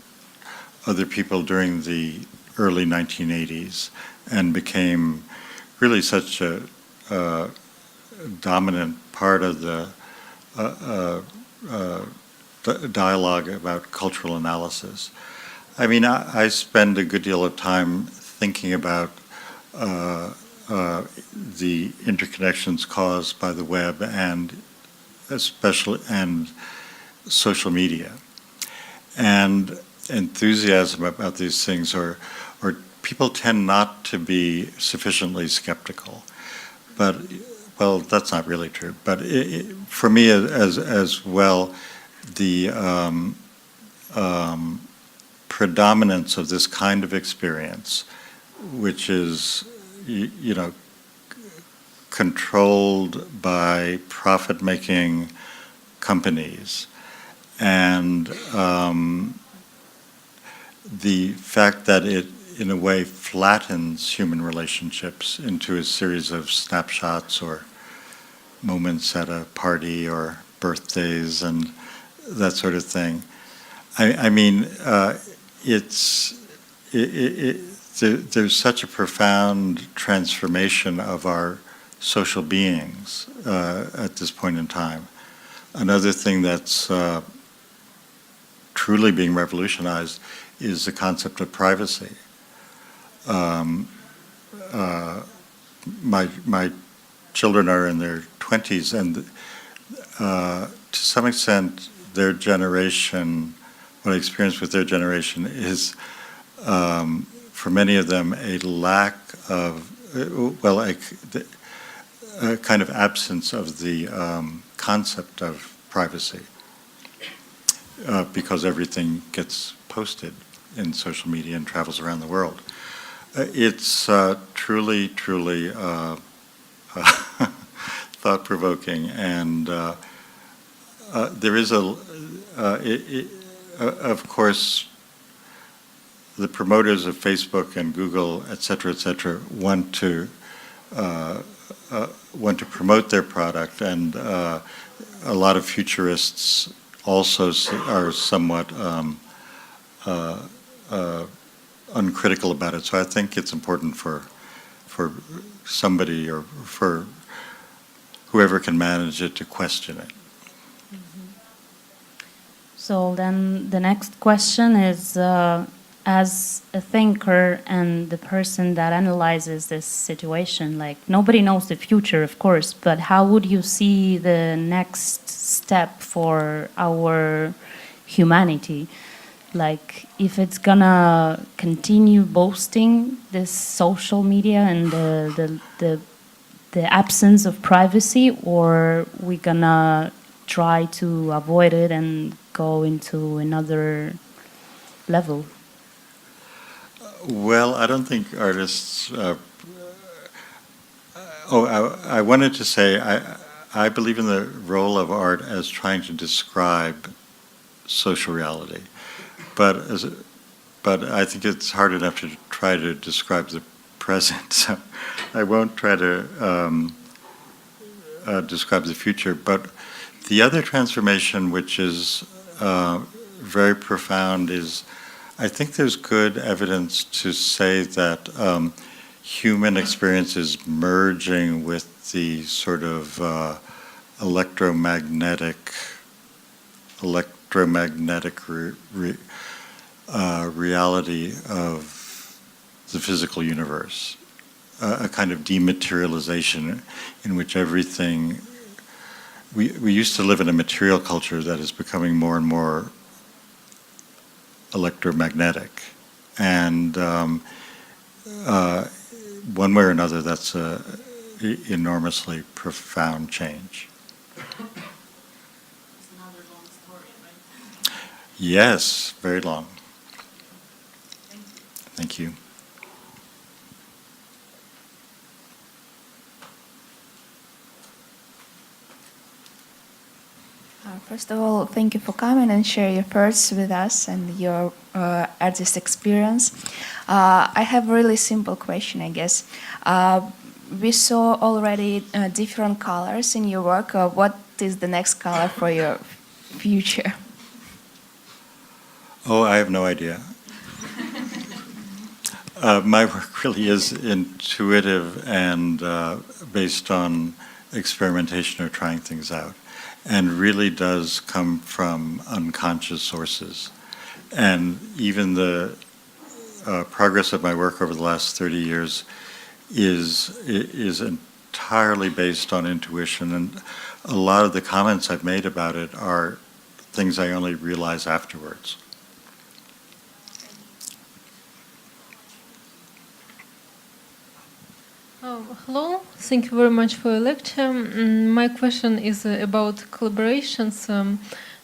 other people during the early 1980s and became really such a dominant part of the dialogue about cultural analysis. I mean, I spend a good deal of time thinking about the interconnections caused by the web and especially and social media, and enthusiasm about these things, or people tend not to be sufficiently skeptical. But well, that's not really true. But for me as well, the predominance of this kind of experience, which is, controlled by profit-making companies, and the fact that it, in a way, flattens human relationships into a series of snapshots or moments at a party or birthdays and that sort of thing. I mean, there's such a profound transformation of our social beings at this point in time. Another thing that's truly being revolutionized is the concept of privacy. My children are in their 20s, and to some extent, their generation, what I experienced with their generation is, for many of them, a lack of, a kind of absence of the concept of privacy, because everything gets posted in social media and travels around the world. It's truly, truly thought-provoking, and there is of course, the promoters of Facebook and Google, et cetera, want to promote their product, and a lot of futurists also are somewhat uncritical about it. So I think it's important for somebody or for whoever can manage it to question it.
So then the next question is, as a thinker and the person that analyzes this situation, like nobody knows the future, of course, but how would you see the next step for our humanity? Like if it's gonna continue boasting this social media and the absence of privacy, or we gonna try to avoid it and go into another level?
Well, I don't think artists. I wanted to say I believe in the role of art as trying to describe social reality, but I think it's hard enough to try to describe the present. So I won't try to describe the future. But the other transformation, which is very profound, is I think there's good evidence to say that human experience is merging with the sort of electromagnetic reality of the physical universe, a kind of dematerialization in which everything. We used to live in a material culture that is becoming more and more electromagnetic, and one way or another, that's a enormously profound change.
It's another long story, right?
Yes, very long. Thank you.
First of all, thank you for coming and share your thoughts with us and your artist experience. I have a really simple question, I guess. We saw already different colors in your work. What is the next color for your future?
Oh, I have no idea. My work really is intuitive and based on experimentation or trying things out, and really does come from unconscious sources. And even the progress of my work over the last 30 years is entirely based on intuition, and a lot of the comments I've made about it are things I only realize afterwards.
Hello, thank you very much for your lecture. My question is about collaborations.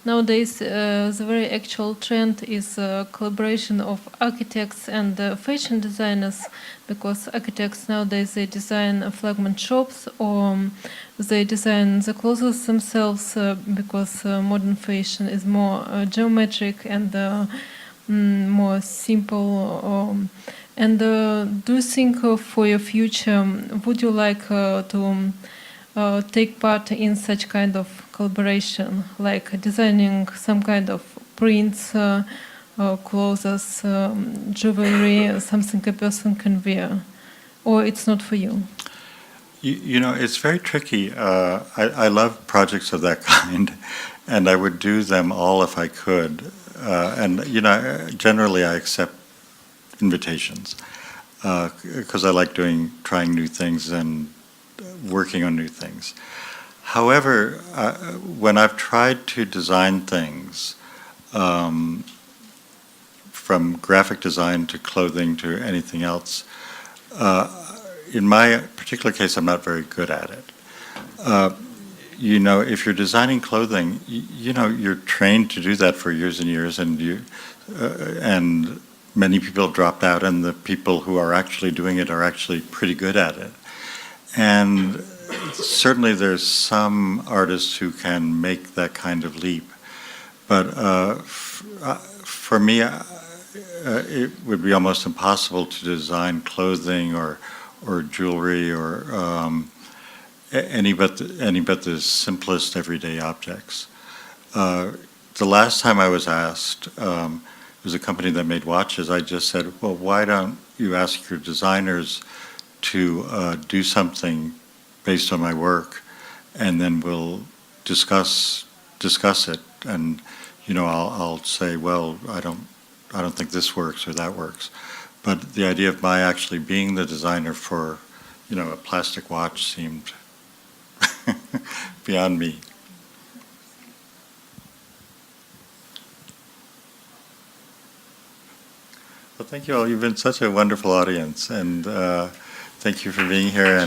Nowadays, the very actual trend is collaboration of architects and fashion designers, because architects nowadays, they design flagman shops, or they design the clothes themselves, because modern fashion is more geometric and more simple. And do you think for your future, would you like to take part in such kind of collaboration, like designing some kind of prints, clothes, jewelry, something a person can wear, or it's not for you?
You know, it's very tricky. I love projects of that kind, and I would do them all if I could. And, you know, generally I accept invitations because I like trying new things and working on new things. However, when I've tried to design things, from graphic design to clothing to anything else, in my particular case, I'm not very good at it. you know, if you're designing clothing, you know, you're trained to do that for years and years, and many people have dropped out, and the people who are actually doing it are actually pretty good at it. And certainly there's some artists who can make that kind of leap. But for me, it would be almost impossible to design clothing or jewelry or any but the simplest everyday objects. The last time I was asked, it was a company that made watches, I just said, well, why don't you ask your designers to do something based on my work, and then we'll discuss it. And you know, I'll say, well, I don't think this works or that works. But the idea of my actually being the designer for, you know, a plastic watch seemed beyond me. Well, thank you all. You've been such a wonderful audience, and thank you for being here,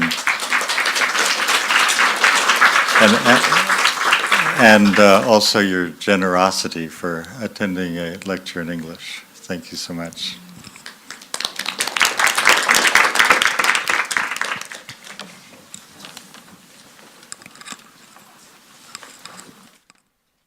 and also your generosity for attending a lecture in English. Thank you so much.